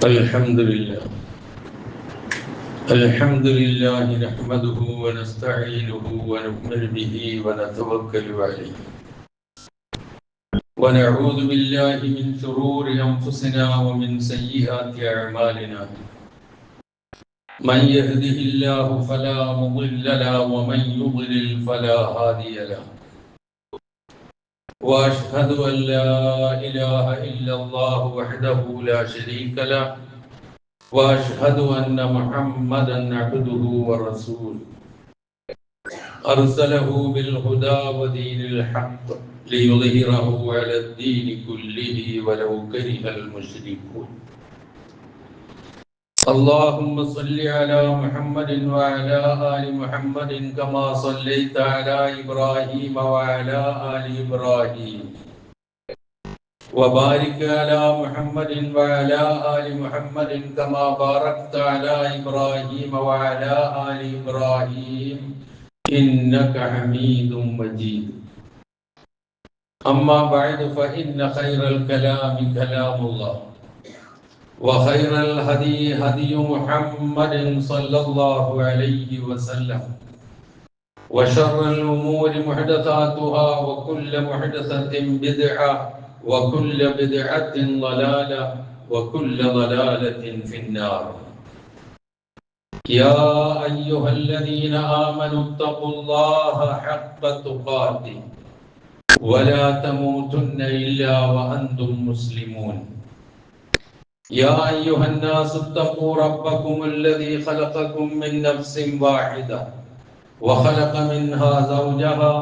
الحمد لله نحمده ونستعينه ونؤمن به ونتوكل عليه ونعوذ بالله من شرور أنفسنا ومن سيئات أعمالنا من يهده الله فلا مضل له ومن يضلل فلا هادي له وأشهد أن لا إله إلا الله وحده لا شريك له وأشهد أن محمدا عبده ورسوله أرسله بالهدى ودين الحق ليظهره على الدين كله ولو كره المشركون اللهم صل على محمد وعلى آل محمد كما صليت على إبراهيم وعلى آل إبراهيم وبارك على محمد وعلى آل محمد كما باركت على إبراهيم وعلى آل إبراهيم إنك حميد مجيد أما بعد فإن خير الكلام كلام الله وخير الهدي هدي محمد صلى الله عليه وسلم وشر الأمور محدثاتها وكل محدثة بدعة وكل بدعة ضلالة وكل ضلالة في النار يا أيها الذين آمنوا اتقوا الله حق تقاته ولا تموتن إلا وأنتم مسلمون يا أيها الناس اتقوا ربكم الذي خلقكم من نفس واحدة وخلق منها زوجها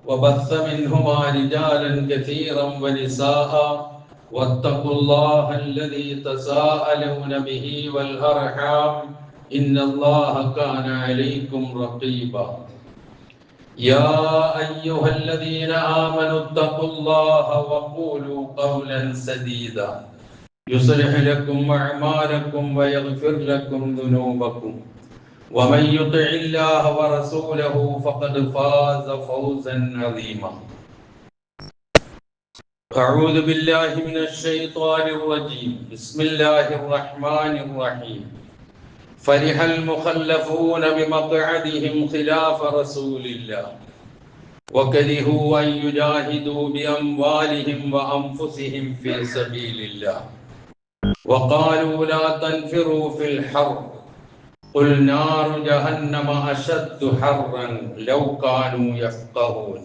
وبث منهما رجالا كثيرا ونساء واتقوا الله الذي تساءلون به والأرحام إن الله كان عليكم رقيبا يا أيها الذين آمنوا اتقوا الله وقولوا قولا سديدا يصلح لكم أعمالكم ويغفر لكم ذنوبكم ومن يطع الله ورسوله فقد فاز فوزا عظيما أعوذ بالله من الشيطان الرجيم بسم الله الرحمن الرحيم فرح المخلفون بمقعدهم خلاف رسول الله وكرهوا أن يجاهدوا بأموالهم وأنفسهم في سبيل الله وقالوا لا تنفروا في الحر قل نار جهنم أشد حرا لو كانوا يفقهون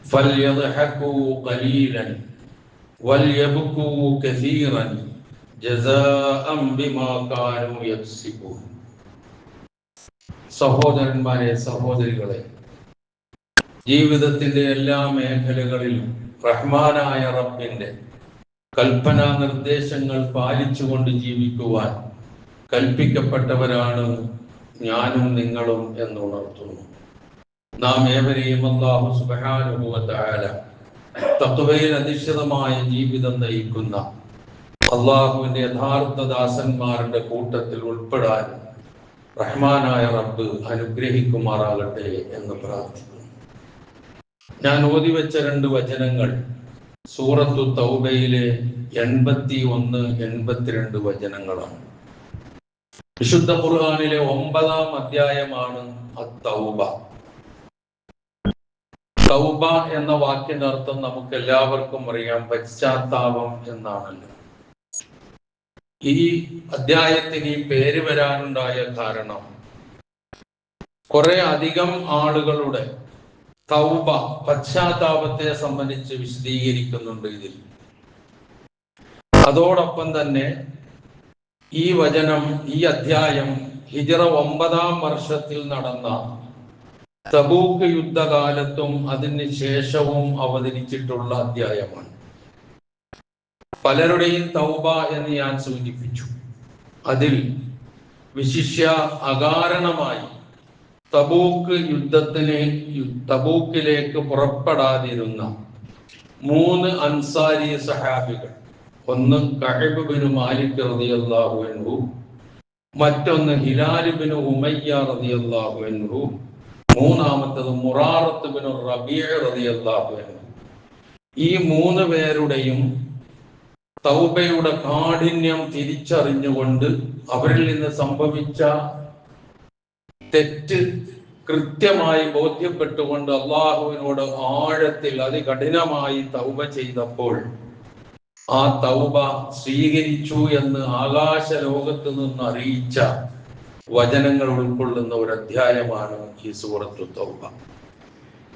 فليضحكوا قليلا وليبكوا كثيرا جزاء بما كانوا يكسبون സഹോദരന്മാരെ സഹോദരികളെ ജീവിതത്തിന്റെ എല്ലാ മേഖലകളിലും റഹ്മാനായ റബ്ബിന്റെ കൽപ്പനാ നിർദ്ദേശങ്ങൾ പാലിച്ചുകൊണ്ട് ജീവിക്കുവാൻ കൽപ്പിക്കപ്പെട്ടവരാണ് ഞാനും നിങ്ങളും എന്നുണർത്തുന്നു. നാം ഏവരെയും അല്ലാഹു സുബ്ഹാനഹു വ തആല തഖ്വയിൽ അധിഷ്ഠിതമായ ജീവിതം നയിക്കുന്ന അല്ലാഹുവിന്റെ യഥാർത്ഥ ദാസന്മാരുടെ കൂട്ടത്തിൽ ഉൾപ്പെടാൻ റഹ്മാനായ റബ്ബ് അനുഗ്രഹിക്കുമാറാകട്ടെ എന്ന് പ്രാർത്ഥിക്കുന്നു. ഞാൻ ഓതിവെച്ച 2 വചനങ്ങൾ സൂറത്തു തൗബയിലെ 81, 82 വചനങ്ങളാണ്. വിശുദ്ധ ഖുർആനിലെ 9-ാം അധ്യായമാണ് അത്തൗബ. തൗബ എന്ന വാക്കിന്റെ അർത്ഥം നമുക്ക് എല്ലാവർക്കും അറിയാം, പശ്ചാത്താപം എന്നാണല്ലോ. ഈ അധ്യായത്തിന് ഈ പേര് വരാനുണ്ടായ കാരണം കുറെ അധികം ആളുകളുടെ തൗബ, പശ്ചാത്താപത്തെ സംബന്ധിച്ച് വിശദീകരിക്കുന്നുണ്ട് ഇതിൽ. അതോടൊപ്പം തന്നെ ഈ വചനം, ഈ അധ്യായം ഹിജ്റ 9-ാം വർഷത്തിൽ നടന്ന തബൂക്ക് യുദ്ധകാലത്തും അതിന് ശേഷവും അവതരിച്ചിട്ടുള്ള അധ്യായമാണ്. പലരുടെയും തൗബ എന്ന് ഞാൻ സൂചിപ്പിച്ചു. അതിൽ വിശിഷ്യ അകാരണമായി തബൂക്കിലേക്ക് പുറപ്പെടാതിരുന്ന 3 അൻസാരി സഹാബികൾ, ഒന്ന് കഅബ് ബിൻ മാലിക് റളിയല്ലാഹു അൻഹു, മറ്റൊന്ന് ഹിലാൽ ബിൻ ഉമയ്യ റളിയല്ലാഹു അൻഹു, മൂന്നാമത്തത് മുറാറത്ത് ബിൻ റബീഅ റളിയല്ലാഹു അൻഹു. ഈ 3 പേരുടെയും തൗബയുടെ കാഠിന്യം തിരിച്ചറിഞ്ഞുകൊണ്ട് അവരിൽ നിന്ന് സംഭവിച്ച തെറ്റ് കൃത്യമായി ബോധ്യപ്പെട്ടുകൊണ്ട് അള്ളാഹുവിനോട് ആഴത്തിൽ അതികഠിനമായി തൗബ ചെയ്തപ്പോൾ ആ തൗബ സ്വീകരിച്ചു എന്ന് ആകാശ ലോകത്ത് നിന്ന് അറിയിച്ച വചനങ്ങൾ ഉൾക്കൊള്ളുന്ന ഒരു അധ്യായമാണ് ഈ സൂറത്തുൽ തൗബ.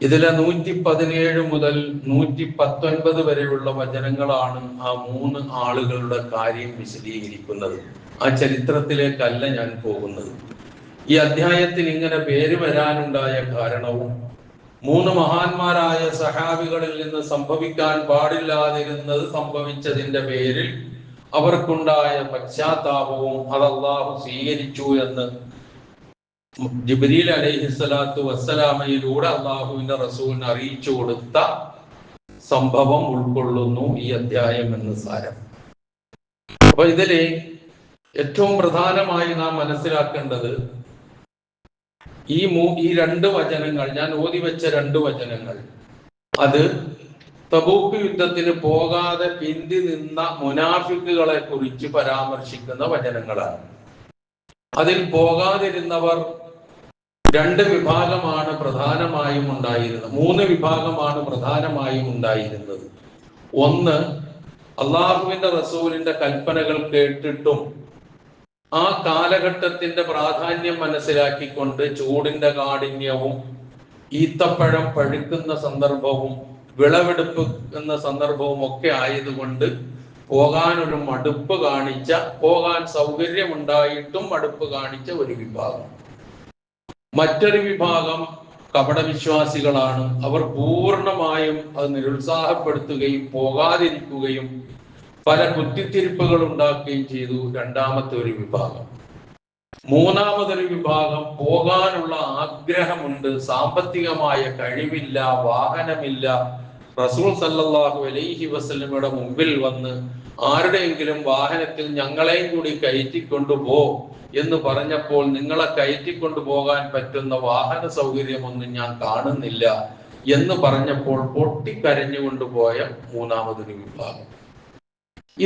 ഇതിലെ 117 മുതൽ 119 വരെയുള്ള വചനങ്ങളാണ് ആ 3 ആളുകളുടെ കാര്യം വിശദീകരിക്കുന്നത്. ആ ചരിത്രത്തിലേക്കല്ല ഞാൻ പോകുന്നത്. ഈ അധ്യായത്തിൽ ഇങ്ങനെ പേര് വരാനുണ്ടായ കാരണവും 3 മഹാന്മാരായ സഹാബികളിൽ നിന്ന് സംഭവിക്കാൻ പാടില്ലാതിരുന്നത് സംഭവിച്ചതിന്റെ പേരിൽ അവർക്കുണ്ടായ പശ്ചാത്താപവും അത് അല്ലാഹു സ്വീകരിച്ചു എന്ന് ജിബ്രീൽ അലൈഹിസ്സലാത്തു വസ്സലാമയിലൂടെ അല്ലാഹുവിന്റെ റസൂലിന് അറിയിച്ചു കൊടുത്ത സംഭവം ഉൾക്കൊള്ളുന്നു ഈ അധ്യായം എന്ന് സാരം. അപ്പൊ ഇതിലെ ഏറ്റവും പ്രധാനമായി നാം മനസ്സിലാക്കേണ്ടത് ഈ 2 വചനങ്ങൾ, ഞാൻ ഓതി വെച്ച 2 വചനങ്ങൾ, അത് തബൂക്ക് യുദ്ധത്തിന് പോകാതെ പിന്തി നിന്ന മുനാഫിക്കുകളെ കുറിച്ച് പരാമർശിക്കുന്ന വചനങ്ങളാണ്. അതിൽ പോകാതിരുന്നവർ 2 വിഭാഗമാണ് പ്രധാനമായും ഉണ്ടായിരുന്നത്. 3 വിഭാഗമാണ് പ്രധാനമായും ഉണ്ടായിരുന്നത്. ഒന്ന്, അള്ളാഹുവിന്റെ റസൂലിന്റെ കൽപ്പനകൾ കേട്ടിട്ടും ആ കാലഘട്ടത്തിന്റെ പ്രാധാന്യം മനസ്സിലാക്കിക്കൊണ്ട് ചൂടിന്റെ കാഠിന്യവും ഈത്തപ്പഴം പഴുക്കുന്ന സന്ദർഭവും വിളവെടുപ്പ് എന്ന സന്ദർഭവും ഒക്കെ ആയതുകൊണ്ട് പോകാനൊരു മടുപ്പ് കാണിച്ച, പോകാൻ സൗകര്യമുണ്ടായിട്ടും മടുപ്പ് കാണിച്ച ഒരു വിഭാഗം. മറ്റൊരു വിഭാഗം കപടവിശ്വാസികളാണ്. അവർ പൂർണ്ണമായും അത് നിരുത്സാഹപ്പെടുത്തുകയും പോകാതിരിക്കുകയും പല കുത്തിത്തിരിപ്പുകൾ ഉണ്ടാക്കുകയും ചെയ്തു. രണ്ടാമത്തെ ഒരു വിഭാഗം. മൂന്നാമതൊരു വിഭാഗം പോകാനുള്ള ആഗ്രഹമുണ്ട്, സാമ്പത്തികമായ കഴിവില്ല, വാഹനമില്ല. റസൂൽ സല്ലല്ലാഹു അലൈഹി വസല്ലമയുടെ മുമ്പിൽ വന്ന് ആരുടെയെങ്കിലും വാഹനത്തിൽ ഞങ്ങളെയും കൂടി കയറ്റിക്കൊണ്ടുപോ എന്ന് പറഞ്ഞപ്പോൾ നിങ്ങളെ കയറ്റിക്കൊണ്ടു പോകാൻ പറ്റുന്ന വാഹന സൗകര്യമൊന്നും ഞാൻ കാണുന്നില്ല എന്ന് പറഞ്ഞപ്പോൾ പൊട്ടിക്കരഞ്ഞുകൊണ്ടുപോയ മൂന്നാമതൊരു വിഭാഗം.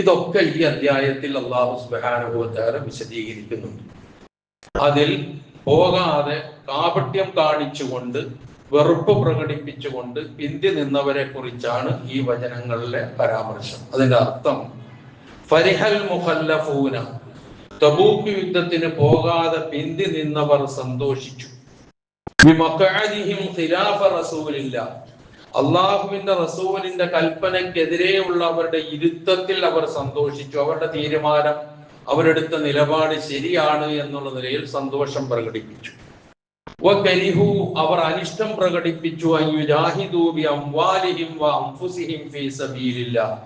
ഇതൊക്കെ ഈ അധ്യായത്തിൽ അല്ലാഹു സുബ്ഹാനഹു വ തആല വിശദീകരിക്കുന്നുണ്ട്. അതിൽ പോകാതെ കാപട്യം കാണിച്ചുകൊണ്ട്, വെറുപ്പ് പ്രകടിപ്പിച്ചുകൊണ്ട് പിന്തി നിന്നവരെ കുറിച്ചാണ് ഈ വചനങ്ങളിലെ പരാമർശം. അതിന്റെ അർത്ഥം, ഫരിഹൽ മുഖല്ലഫൂന, തബൂക്ക് യുദ്ധത്തിന് പോകാതെ പിന്തി നിന്നവർ സന്തോഷിച്ചു. ബിമഖഅദിഹിം ഖിലാഫ റസൂലില്ലാഹ്, അള്ളാഹുവിന്റെ റസൂലിന്റെ കൽപ്പനയ്ക്കെതിരെയുള്ള അവരുടെ ഇരുത്തത്തിൽ അവർ സന്തോഷിച്ചു. അവരുടെ തീരുമാനം, അവരെടുത്ത നിലപാട് ശരിയാണ് എന്നുള്ള നിലയിൽ സന്തോഷം പ്രകടിപ്പിച്ചു. വകരിഹു, അവർ അനിഷ്ടം പ്രകടിപ്പിച്ചു. അൻയുജാഹിദൂ ബിഅംവാലിഹിം വഅൻഫുസിഹിം ഫീ സബീലില്ലാഹ്,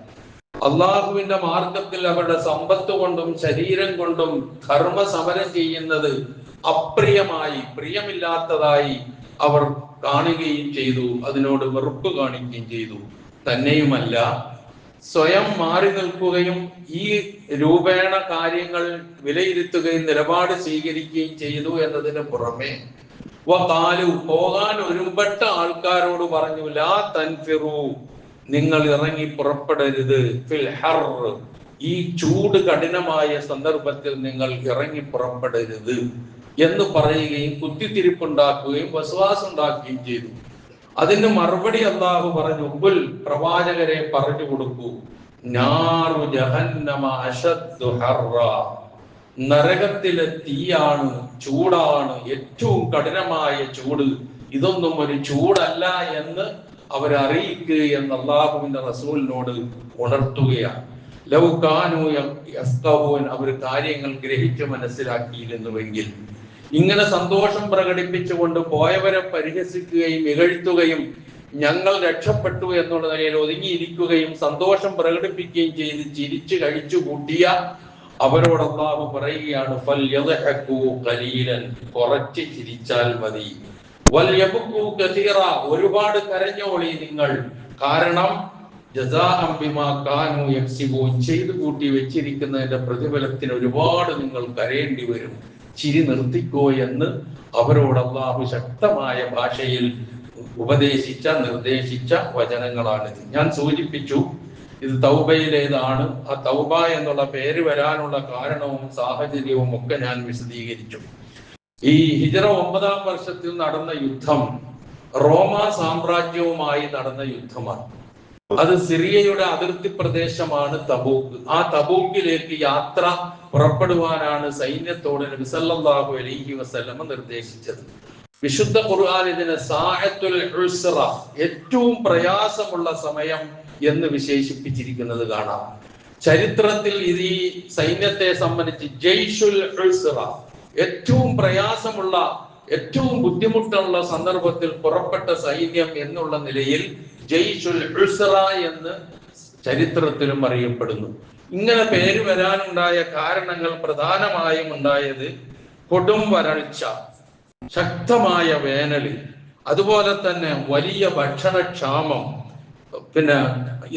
അള്ളാഹുവിന്റെ മാർഗത്തിൽ അവരുടെ സമ്പത്ത് കൊണ്ടും ശരീരം കൊണ്ടും ധർമ്മസമരം ചെയ്യുന്നത് അപ്രിയമായി, പ്രിയമില്ലാത്തതായി അവർ കാണുകയും ചെയ്തു. അതിനോട് വെറുപ്പ് കാണിക്കുകയും ചെയ്തു. തന്നെയുമല്ല, സ്വയം മാറി നിൽക്കുകയും ഈ രൂപേണ കാര്യങ്ങൾ വിലയിരുത്തുകയും നിലപാട് സ്വീകരിക്കുകയും ചെയ്തു എന്നതിന് പുറമെ വഖാലു, പോകാൻ ഒരുമ്പെട്ട ആൾക്കാരോട് പറഞ്ഞു, ലാ തൻഫിറു, നിങ്ങൾ ഇറങ്ങി പുറപ്പെടരുത്, ഫിൽ ഹർ, ഈ ചൂട് കഠിനമായ സന്ദർഭത്തിൽ നിങ്ങൾ ഇറങ്ങി പുറപ്പെടരുത് എന്ന് പറയുകയും കുത്തിത്തിരിപ്പുണ്ടാക്കുകയും വസ്വാസം ഉണ്ടാക്കുകയും ചെയ്തു. അതിന് മറുപടി അല്ലാഹു പറഞ്ഞു, ഖുൽ, പ്രവാചകരെ പറഞ്ഞു കൊടുക്കൂ, നാറു ജഹന്നമ അശദ്ദു ഹർറ, നരകത്തിലെ തീയാണ്, ചൂടാണ്, ഏറ്റവും കഠിനമായ ചൂട്, ഇതൊന്നും ഒരു ചൂടല്ല എന്ന് അവരറിയിക്കുക എന്ന് അല്ലാഹുവിന്റെ റസൂലിനോട് ഉണർത്തുകയാണ്. ലൗ കാനൂ യഫ്ഖഹൂൻ, അവർ കാര്യങ്ങൾ ഗ്രഹിച്ച് മനസ്സിലാക്കിയിരുന്നുവെങ്കിൽ. ഇങ്ങനെ സന്തോഷം പ്രകടിപ്പിച്ചുകൊണ്ട് പോയവരെ പരിഹസിക്കുകയും ഇകഴ്ത്തുകയും ഞങ്ങൾ രക്ഷപ്പെട്ടു എന്നുള്ള നിലയിൽ ഒതുങ്ങിയിരിക്കുകയും സന്തോഷം പ്രകടിപ്പിക്കുകയും ചെയ്ത് ചിരിച്ചു കഴിച്ചു കൂട്ടിയ അവരോട് അല്ലാഹു പറയുകയാണ്, ഫൽയദ്ഹഖൂ ഖലീലൻ, കുറച്ച് ചിരിച്ചാൽ മതി, വൽയബ്കൂ കസീറ, ഒരുപാട് കരഞ്ഞോളി നിങ്ങൾ, കാരണം ജസാഅൻ ബിമാ കാനൂ യക്സിബൂൻ, ചെയ്തു കൂട്ടി വെച്ചിരിക്കുന്നതിന്റെ പ്രതിഫലത്തിന് ഒരുപാട് നിങ്ങൾ കരയേണ്ടി വരും, ചിരി നിർത്തിക്കോ എന്ന് അവരോട് അല്ലാഹു ശക്തമായ ഭാഷയിൽ ഉപദേശിച്ച, നിർദ്ദേശിച്ച വചനങ്ങളാണിത്. ഞാൻ സൂചിപ്പിച്ചു, ഇത് തൗബയിലേതാണ്. ആ തൗബ എന്നുള്ള പേര് വരാനുള്ള കാരണവും സാഹചര്യവും ഒക്കെ ഞാൻ വിശദീകരിച്ചു. ഈ ഹിജ്റ 9-ാം വർഷത്തിൽ നടന്ന യുദ്ധം റോമ സാമ്രാജ്യവുമായി നടന്ന യുദ്ധമാണ്. അത് സിറിയയുടെ അതിർത്തി പ്രദേശമാണ് തബൂക്ക്. ആ തബൂക്കിലേക്ക് യാത്ര പുറപ്പെടുവാനാണ് സൈന്യത്തോട് നബി സല്ലല്ലാഹു അലൈഹി വസല്ലം നിർദ്ദേശിച്ചത്. വിശുദ്ധ ഖുർആൻ ഇതിനെ സാഅത്തുൽ ഉസ്റ, ഏറ്റവും പ്രയാസമുള്ള സമയം എന്ന് വിശേഷിപ്പിച്ചിരിക്കുന്നത് കാണാം. ചരിത്രത്തിൽ ഇത് ഈ സൈന്യത്തെ സംബന്ധിച്ച് ജയ്ഷുൽ ഉസ്റ, ഏറ്റവും പ്രയാസമുള്ള, ഏറ്റവും ബുദ്ധിമുട്ടുള്ള സന്ദർഭത്തിൽ പുറപ്പെട്ട സൈന്യം എന്നുള്ള നിലയിൽ ജയ്ഷുൽ ഉസ്റ എന്ന് ചരിത്രത്തിലും അറിയപ്പെടുന്നു. ഇങ്ങനെ പേര് വരാനുണ്ടായ കാരണങ്ങൾ പ്രധാനമായും ഉണ്ടായത് കൊടും വരൾച്ച, ശക്തമായ വേനൽ, അതുപോലെ തന്നെ വലിയ ഭക്ഷണക്ഷാമം, പിന്നെ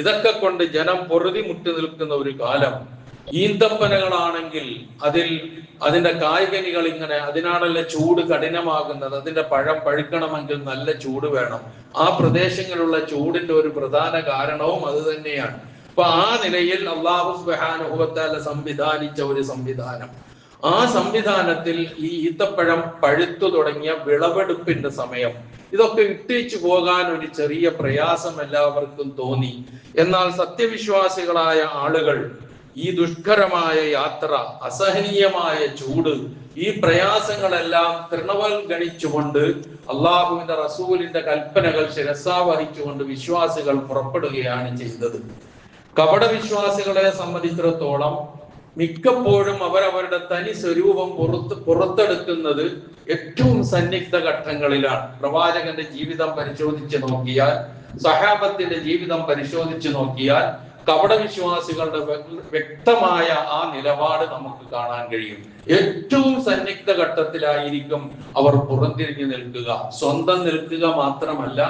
ഇതൊക്കെ കൊണ്ട് ജനം പൊറുതി മുട്ടി നിൽക്കുന്ന ഒരു കാലം. ഈന്തപ്പനകളാണെങ്കിൽ അതിന്റെ കായ്കനികൾ ഇങ്ങനെ, അതിനാണല്ലോ ചൂട് കഠിനമാകുന്നത്. അതിന്റെ പഴം പഴുക്കണമെങ്കിൽ നല്ല ചൂട് വേണം. ആ പ്രദേശങ്ങളിലുള്ള ചൂടിന്റെ ഒരു പ്രധാന കാരണവും അത് തന്നെയാണ്. അപ്പൊ ആ നിലയിൽ അല്ലാഹു സുബ്ഹാനഹു വ തആല സംവിധാനിച്ച ഒരു സംവിധാനം. ആ സംവിധാനത്തിൽ ഈ ഈത്തപ്പഴം പഴുത്തു തുടങ്ങിയ വിളവെടുപ്പിന്റെ സമയം, ഇതൊക്കെ ഇട്ടേച്ചു പോകാൻ ഒരു ചെറിയ പ്രയാസം എല്ലാവർക്കും തോന്നി. എന്നാൽ സത്യവിശ്വാസികളായ ആളുകൾ ഈ ദുഷ്കരമായ യാത്ര, അസഹനീയമായ ചൂട്, ഈ പ്രയാസങ്ങളെല്ലാം തൃണവൽഗണിച്ചുകൊണ്ട് അള്ളാഹുവിന്റെ റസൂലിന്റെ കൽപ്പനകൾ ശിരസാവഹിച്ചുകൊണ്ട് വിശ്വാസികൾ പുറപ്പെടുകയാണ് ചെയ്തത്. കപട വിശ്വാസികളെ സംബന്ധിച്ചിടത്തോളം മിക്കപ്പോഴും അവരവരുടെ തനി സ്വരൂപം പുറത്തെടുക്കുന്നത് ഏറ്റവും സന്നിഗ്ധ ഘട്ടങ്ങളിലാണ്. പ്രവാചകന്റെ ജീവിതം പരിശോധിച്ച് നോക്കിയാൽ, സഹാബത്തിന്റെ ജീവിതം പരിശോധിച്ച് നോക്കിയാൽ കപട വിശ്വാസികളുടെ വ്യക്തമായ ആ നിലപാട് നമുക്ക് കാണാൻ കഴിയും. ഏറ്റവും സന്നിഗ്ധ ഘട്ടത്തിലായിരിക്കും അവർ പുറംതിരിഞ്ഞു നിൽക്കുക. സ്വന്തം നിൽക്കുക മാത്രമല്ല,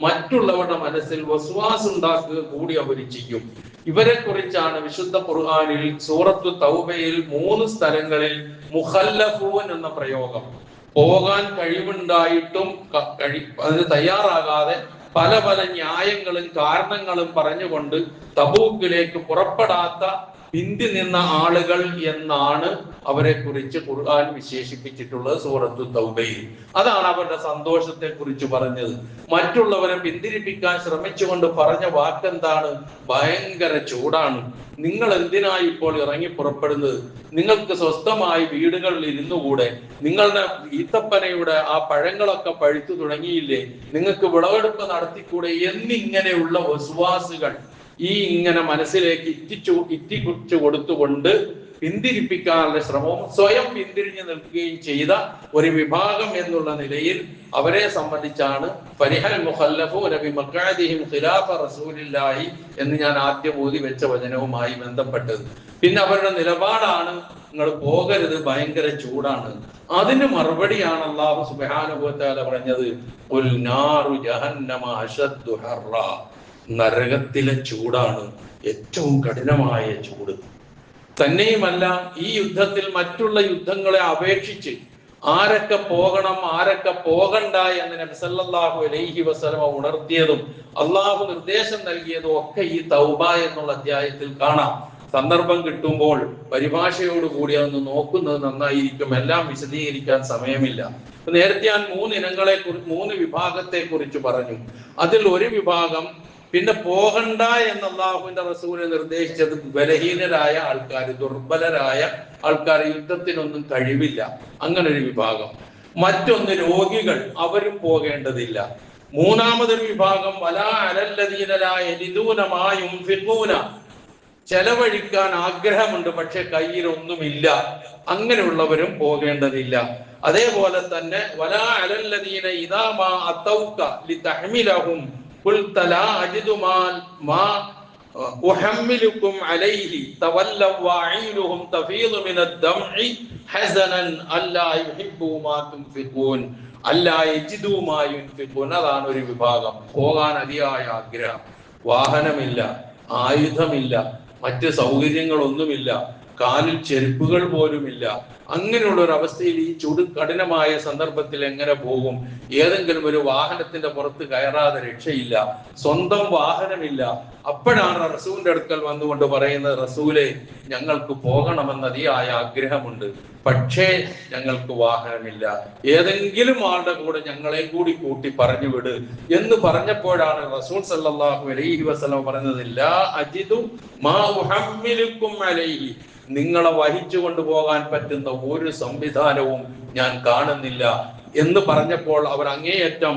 മറ്റുള്ളവരുടെ മനസ്സിൽ വസ്വാസ് ഉണ്ടാക്കുക കൂടി അവർ ചെയ്യും. ഇവരെ കുറിച്ചാണ് വിശുദ്ധ ഖുർആനിൽ സൂറത്തു തൗബയിൽ 3 സ്ഥലങ്ങളിൽ മുഖല്ലഫൂൻ എന്ന പ്രയോഗം, പോകാൻ കഴിവുണ്ടായിട്ടും അതിന് തയ്യാറാകാതെ പല പല ന്യായങ്ങളും കാരണങ്ങളും പറഞ്ഞുകൊണ്ട് തബൂക്കിലേക്ക് പുറപ്പെടാത്ത പിന്തി നിന്ന ആളുകൾ എന്നാണ് അവരെ കുറിച്ച് ഖുർആൻ വിശേഷിപ്പിച്ചിട്ടുള്ളത് സൂറത്തു തൗബയിൽ. അതാണ് അവരുടെ സന്തോഷത്തെ കുറിച്ച് പറഞ്ഞത്. മറ്റുള്ളവരെ പിന്തിരിപ്പിക്കാൻ ശ്രമിച്ചുകൊണ്ട് പറഞ്ഞ വാക്കെന്താണ്? ഭയങ്കര ചൂടാണ്, നിങ്ങൾ എന്തിനായി ഇപ്പോൾ ഇറങ്ങി പുറപ്പെടുന്നത്? നിങ്ങൾക്ക് സ്വസ്ഥമായി വീടുകളിൽ ഇരുന്നുകൂടെ? നിങ്ങളുടെ ഈത്തപ്പനയുടെ ആ പഴങ്ങളൊക്കെ പഴുത്തു തുടങ്ങിയില്ലേ? നിങ്ങൾക്ക് വിളവെടുപ്പ് നടത്തിക്കൂടെ? എന്നിങ്ങനെയുള്ള വസ്വാസുകൾ ഇങ്ങനെ മനസ്സിലേക്ക് ഇറ്റിക്കുറിച്ചു കൊടുത്തുകൊണ്ട് പിന്തിരിപ്പിക്കാനുള്ള ശ്രമവും സ്വയം പിന്തിരിഞ്ഞു നിൽക്കുകയും ചെയ്ത ഒരു വിഭാഗം എന്നുള്ള നിലയിൽ അവരെ സംബന്ധിച്ചാണ് ഫരിഹൽ മുഖല്ലഫൂന ബിമഖഅദിഹിം ഖിലാഫ റസൂലില്ലാഹി എന്ന് ഞാൻ ആദ്യം ഓതി വെച്ച വചനവുമായി ബന്ധപ്പെട്ടത്. പിന്നെ അവരുടെ നിലപാടാണ്, നിങ്ങൾ പോകരുത്, ഭയങ്കര ചൂടാണ്. അതിന് മറുപടിയാണ് അല്ലാഹു സുബ്ഹാനഹു വ തആല പറഞ്ഞത്, ഖുൽ നാറു ജഹന്നമ അശദ്ദു ഹർറാ, നരകത്തിലെ ചൂടാണ് ഏറ്റവും കഠിനമായ ചൂട്. തന്നെയുമല്ല, ഈ യുദ്ധത്തിൽ മറ്റുള്ള യുദ്ധങ്ങളെ അപേക്ഷിച്ച് ആരൊക്കെ പോകണം ആരൊക്കെ പോകണ്ട എന്ന് നബി സല്ലല്ലാഹു അലൈഹി വസല്ലം ഉണർത്തിയതും അള്ളാഹു നിർദ്ദേശം നൽകിയതും ഒക്കെ ഈ തൗബ എന്നുള്ള അധ്യായത്തിൽ കാണാം. സന്ദർഭം കിട്ടുമ്പോൾ പരിഭാഷയോടുകൂടി അതൊന്ന് നോക്കുന്നത് നന്നായിരിക്കും. എല്ലാം വിശദീകരിക്കാൻ സമയമില്ല. നേരത്തെ ഞാൻ 3 വിഭാഗത്തെ കുറിച്ച് പറഞ്ഞു. അതിൽ ഒരു വിഭാഗം പിന്നെ പോകണ്ട എന്ന് അല്ലാഹുവിന്റെ റസൂല് നിർദ്ദേശിച്ചത് ബലഹീനരായ ആൾക്കാർ, ദുർബലരായ ആൾക്കാർ, യുദ്ധത്തിനൊന്നും കഴിവില്ല, അങ്ങനെ ഒരു വിഭാഗം. മറ്റൊന്ന് രോഗികൾ, അവരും പോകേണ്ടതില്ല. മൂന്നാമതൊരു വിഭാഗം വലാ അലല്ലദീന ലാ യജിദൂന മാ യുൻഫിഖൂന, ചെലവഴിക്കാൻ ആഗ്രഹമുണ്ട് പക്ഷെ കയ്യിൽ ഒന്നുമില്ല, അങ്ങനെയുള്ളവരും പോകേണ്ടതില്ല. അതേപോലെ തന്നെ വലാ അലല്ലദീന ഇദാ മാ അതൗക ലിതഹ്മിലഹും ഖുൽത ലാ അജിദു മാ ഉഹമ്മിലുകും അലൈഹി തവല്ലവ വഅീലുഹും തഫീദു മിനദ്ദംഇ ഹസനൻ അല്ലാ യുഹിബ്ബു മാ തുൻഫിഖൂൻ അല്ലാ യജിദു മാ യുൻഫിഖൂൻ. അതാണ് ഒരു വിഭാഗം. പോകാൻ അതിയായ ആഗ്രഹം, വാഹനമില്ല, ആയുധമില്ല, മറ്റ് സൗകര്യങ്ങളൊന്നുമില്ല, കാലിൽ ചെരുപ്പുകൾ പോലുമില്ല. അങ്ങനെയുള്ള ഒരു അവസ്ഥയിൽ ഈ ചൂട് കഠിനമായ സന്ദർഭത്തിൽ എങ്ങനെ പോകും? ഏതെങ്കിലും ഒരു വാഹനത്തിന്റെ പുറത്ത് കയറാതെ രക്ഷയില്ല, സ്വന്തം വാഹനമില്ല. അപ്പോഴാണ് റസൂലിന്റെ അടുക്കൽ വന്നുകൊണ്ട് പറയുന്നത്, റസൂലെ, ഞങ്ങൾക്ക് പോകണമെന്ന് അതിയായ ആഗ്രഹമുണ്ട്, പക്ഷേ ഞങ്ങൾക്ക് വാഹനമില്ല, ഏതെങ്കിലും ആളുടെ കൂടെ ഞങ്ങളെ കൂടി കൂട്ടി പറഞ്ഞു വിട് എന്ന് പറഞ്ഞപ്പോഴാണ് റസൂൽ സല്ലല്ലാഹു അലൈഹി വസല്ലം പറഞ്ഞത്, ലാ അജിദു മാ ഉഹമ്മിലുക്കും അലൈഹി, നിങ്ങളെ വഹിച്ചു കൊണ്ടുപോകാൻ പറ്റുന്ന ഒരു സംവിധാനവും ഞാൻ കാണുന്നില്ല എന്ന് പറഞ്ഞപ്പോൾ അവർ അങ്ങേയറ്റം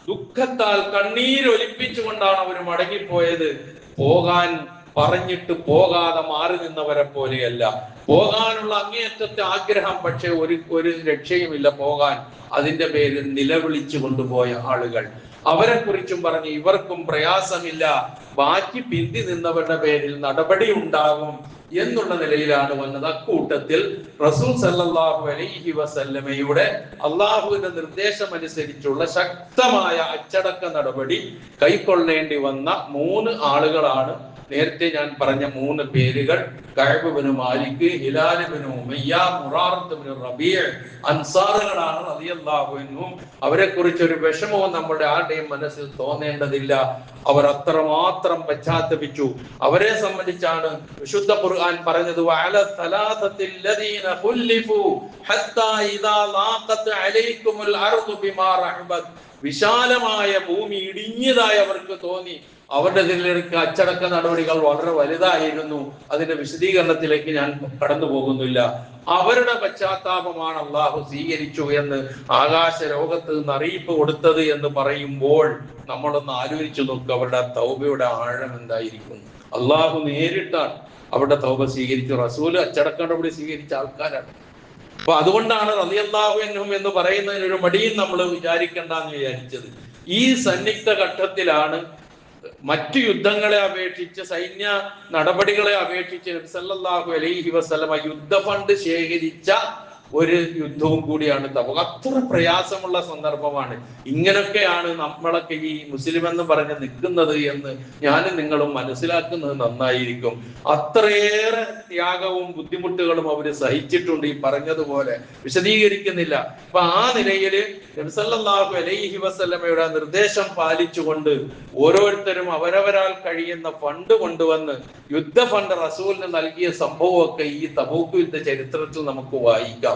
ദുഃഖത്താൽ കണ്ണീരൊലിപ്പിച്ചുകൊണ്ടാണ് അവർ മടങ്ങിപ്പോയത്. പോകാൻ പറഞ്ഞിട്ട് പോകാതെ മാറി നിന്നവരെ പോലെയല്ല, പോകാനുള്ള അങ്ങേയറ്റത്തെ ആഗ്രഹം, പക്ഷെ ഒരു രക്ഷയുമില്ല പോകാൻ. അതിന്റെ പേരിൽ നിലവിളിച്ചു കൊണ്ടുപോയ ആളുകൾ, അവരെ കുറിച്ചും പറഞ്ഞ് ഇവർക്കും പ്രയാസമില്ല, ബാക്കി പിന്തി നിന്നവരുടെ പേരിൽ നടപടി ഉണ്ടാകും എന്നുള്ള നിലയിലാണ് വന്നത്. അക്കൂട്ടത്തിൽ റസൂൽ സല്ലല്ലാഹു അലൈഹി വസല്ലമയുടെ അള്ളാഹുവിന്റെ നിർദ്ദേശം അനുസരിച്ചുള്ള ശക്തമായ അച്ചടക്ക നടപടി കൈക്കൊള്ളേണ്ടി വന്ന 3 ആളുകളാണ് നേരത്തെ ഞാൻ പറഞ്ഞ 3 പേരുകൾ. കഅബ് ഇബ്നു മാലിക്, ഹിലാൽ ഇബ്നു ഉമയ്യ, മുറാറത്ത് ഇബ്നു റബീഅ് അൻസാറുകളാണ് റളിയല്ലാഹു അൻഹും. അവരെ കുറിച്ച് ഒരു വിഷമവും നമ്മുടെ ആരുടെയും മനസ്സിൽ തോന്നേണ്ടതില്ല. അവർ അത്രമാത്രം പശ്ചാത്തപിച്ചു. അവരെ സംബന്ധിച്ചാണ് വിശുദ്ധ ഖുർആൻ പറഞ്ഞത്, വഅല സലാസത്തിൽ ലദീന ഖുല്ലിഫു ഹത്താ ഇദാ ലാഖത് അലൈക്കുമുൽ അർദു ബിമാ റഹബത്, വിശാലമായ ഭൂമി ഇടിഞ്ഞതായി അവർക്ക് തോന്നി. അവരുടെ ഇതിലേക്ക് അച്ചടക്ക നടപടികൾ വളരെ വലുതായിരുന്നു. അതിന്റെ വിശദീകരണത്തിലേക്ക് ഞാൻ കടന്നു പോകുന്നില്ല. അവരുടെ പശ്ചാത്താപമാണ് അള്ളാഹു സ്വീകരിച്ചു എന്ന് ആകാശ ലോകത്ത് നിന്ന് അറിയിപ്പ് കൊടുത്തത് എന്ന് പറയുമ്പോൾ നമ്മളൊന്ന് ആലോചിച്ചു നോക്കുക, അവരുടെ തൗബയുടെ ആഴം എന്തായിരിക്കും. അള്ളാഹു നേരിട്ടാണ് അവരുടെ തൗബ സ്വീകരിച്ചു. റസൂല് അച്ചടക്ക നടപടി സ്വീകരിച്ച ആൾക്കാരാണ്. അപ്പൊ അതുകൊണ്ടാണ് റളിയല്ലാഹു അൻഹും എന്ന് പറയുന്നതിന് ഒരു മടിയും നമ്മൾ വിചാരിക്കണ്ടെന്ന് വിചാരിച്ചത്. ഈ സന്നിഗ്ധ ഘട്ടത്തിലാണ് മറ്റു യുദ്ധങ്ങളെ അപേക്ഷിച്ച്, സൈന്യ നടപടികളെ അപേക്ഷിച്ച് നബി സല്ലല്ലാഹു അലൈഹി വസല്ലമ യുദ്ധ ഫണ്ട് ശേഖരിച്ച ഒരു യുദ്ധവും കൂടിയാണ് തബൂക്ക്. അത്ര പ്രയാസമുള്ള സന്ദർഭമാണ്. ഇങ്ങനൊക്കെയാണ് നമ്മളൊക്കെ ഈ മുസ്ലിം എന്ന് പറഞ്ഞ് നിൽക്കുന്നത് എന്ന് ഞാനും നിങ്ങളും മനസ്സിലാക്കുന്നത് നന്നായിരിക്കും. അത്രയേറെ ത്യാഗവും ബുദ്ധിമുട്ടുകളും അവര് സഹിച്ചിട്ടുണ്ട്. ഈ പറഞ്ഞതുപോലെ വിശദീകരിക്കുന്നില്ല. അപ്പൊ ആ നിലയില് നബി സല്ലല്ലാഹു അലൈഹി വസല്ലമയുടെ നിർദ്ദേശം പാലിച്ചുകൊണ്ട് ഓരോരുത്തരും അവരവരാൽ കഴിയുന്ന ഫണ്ട് കൊണ്ടുവന്ന് യുദ്ധ ഫണ്ട് റസൂലിന് നൽകിയ സംഭവമൊക്കെ ഈ തബൂക്ക് യുദ്ധ ചരിത്രത്തിൽ നമുക്ക് വായിക്കാം.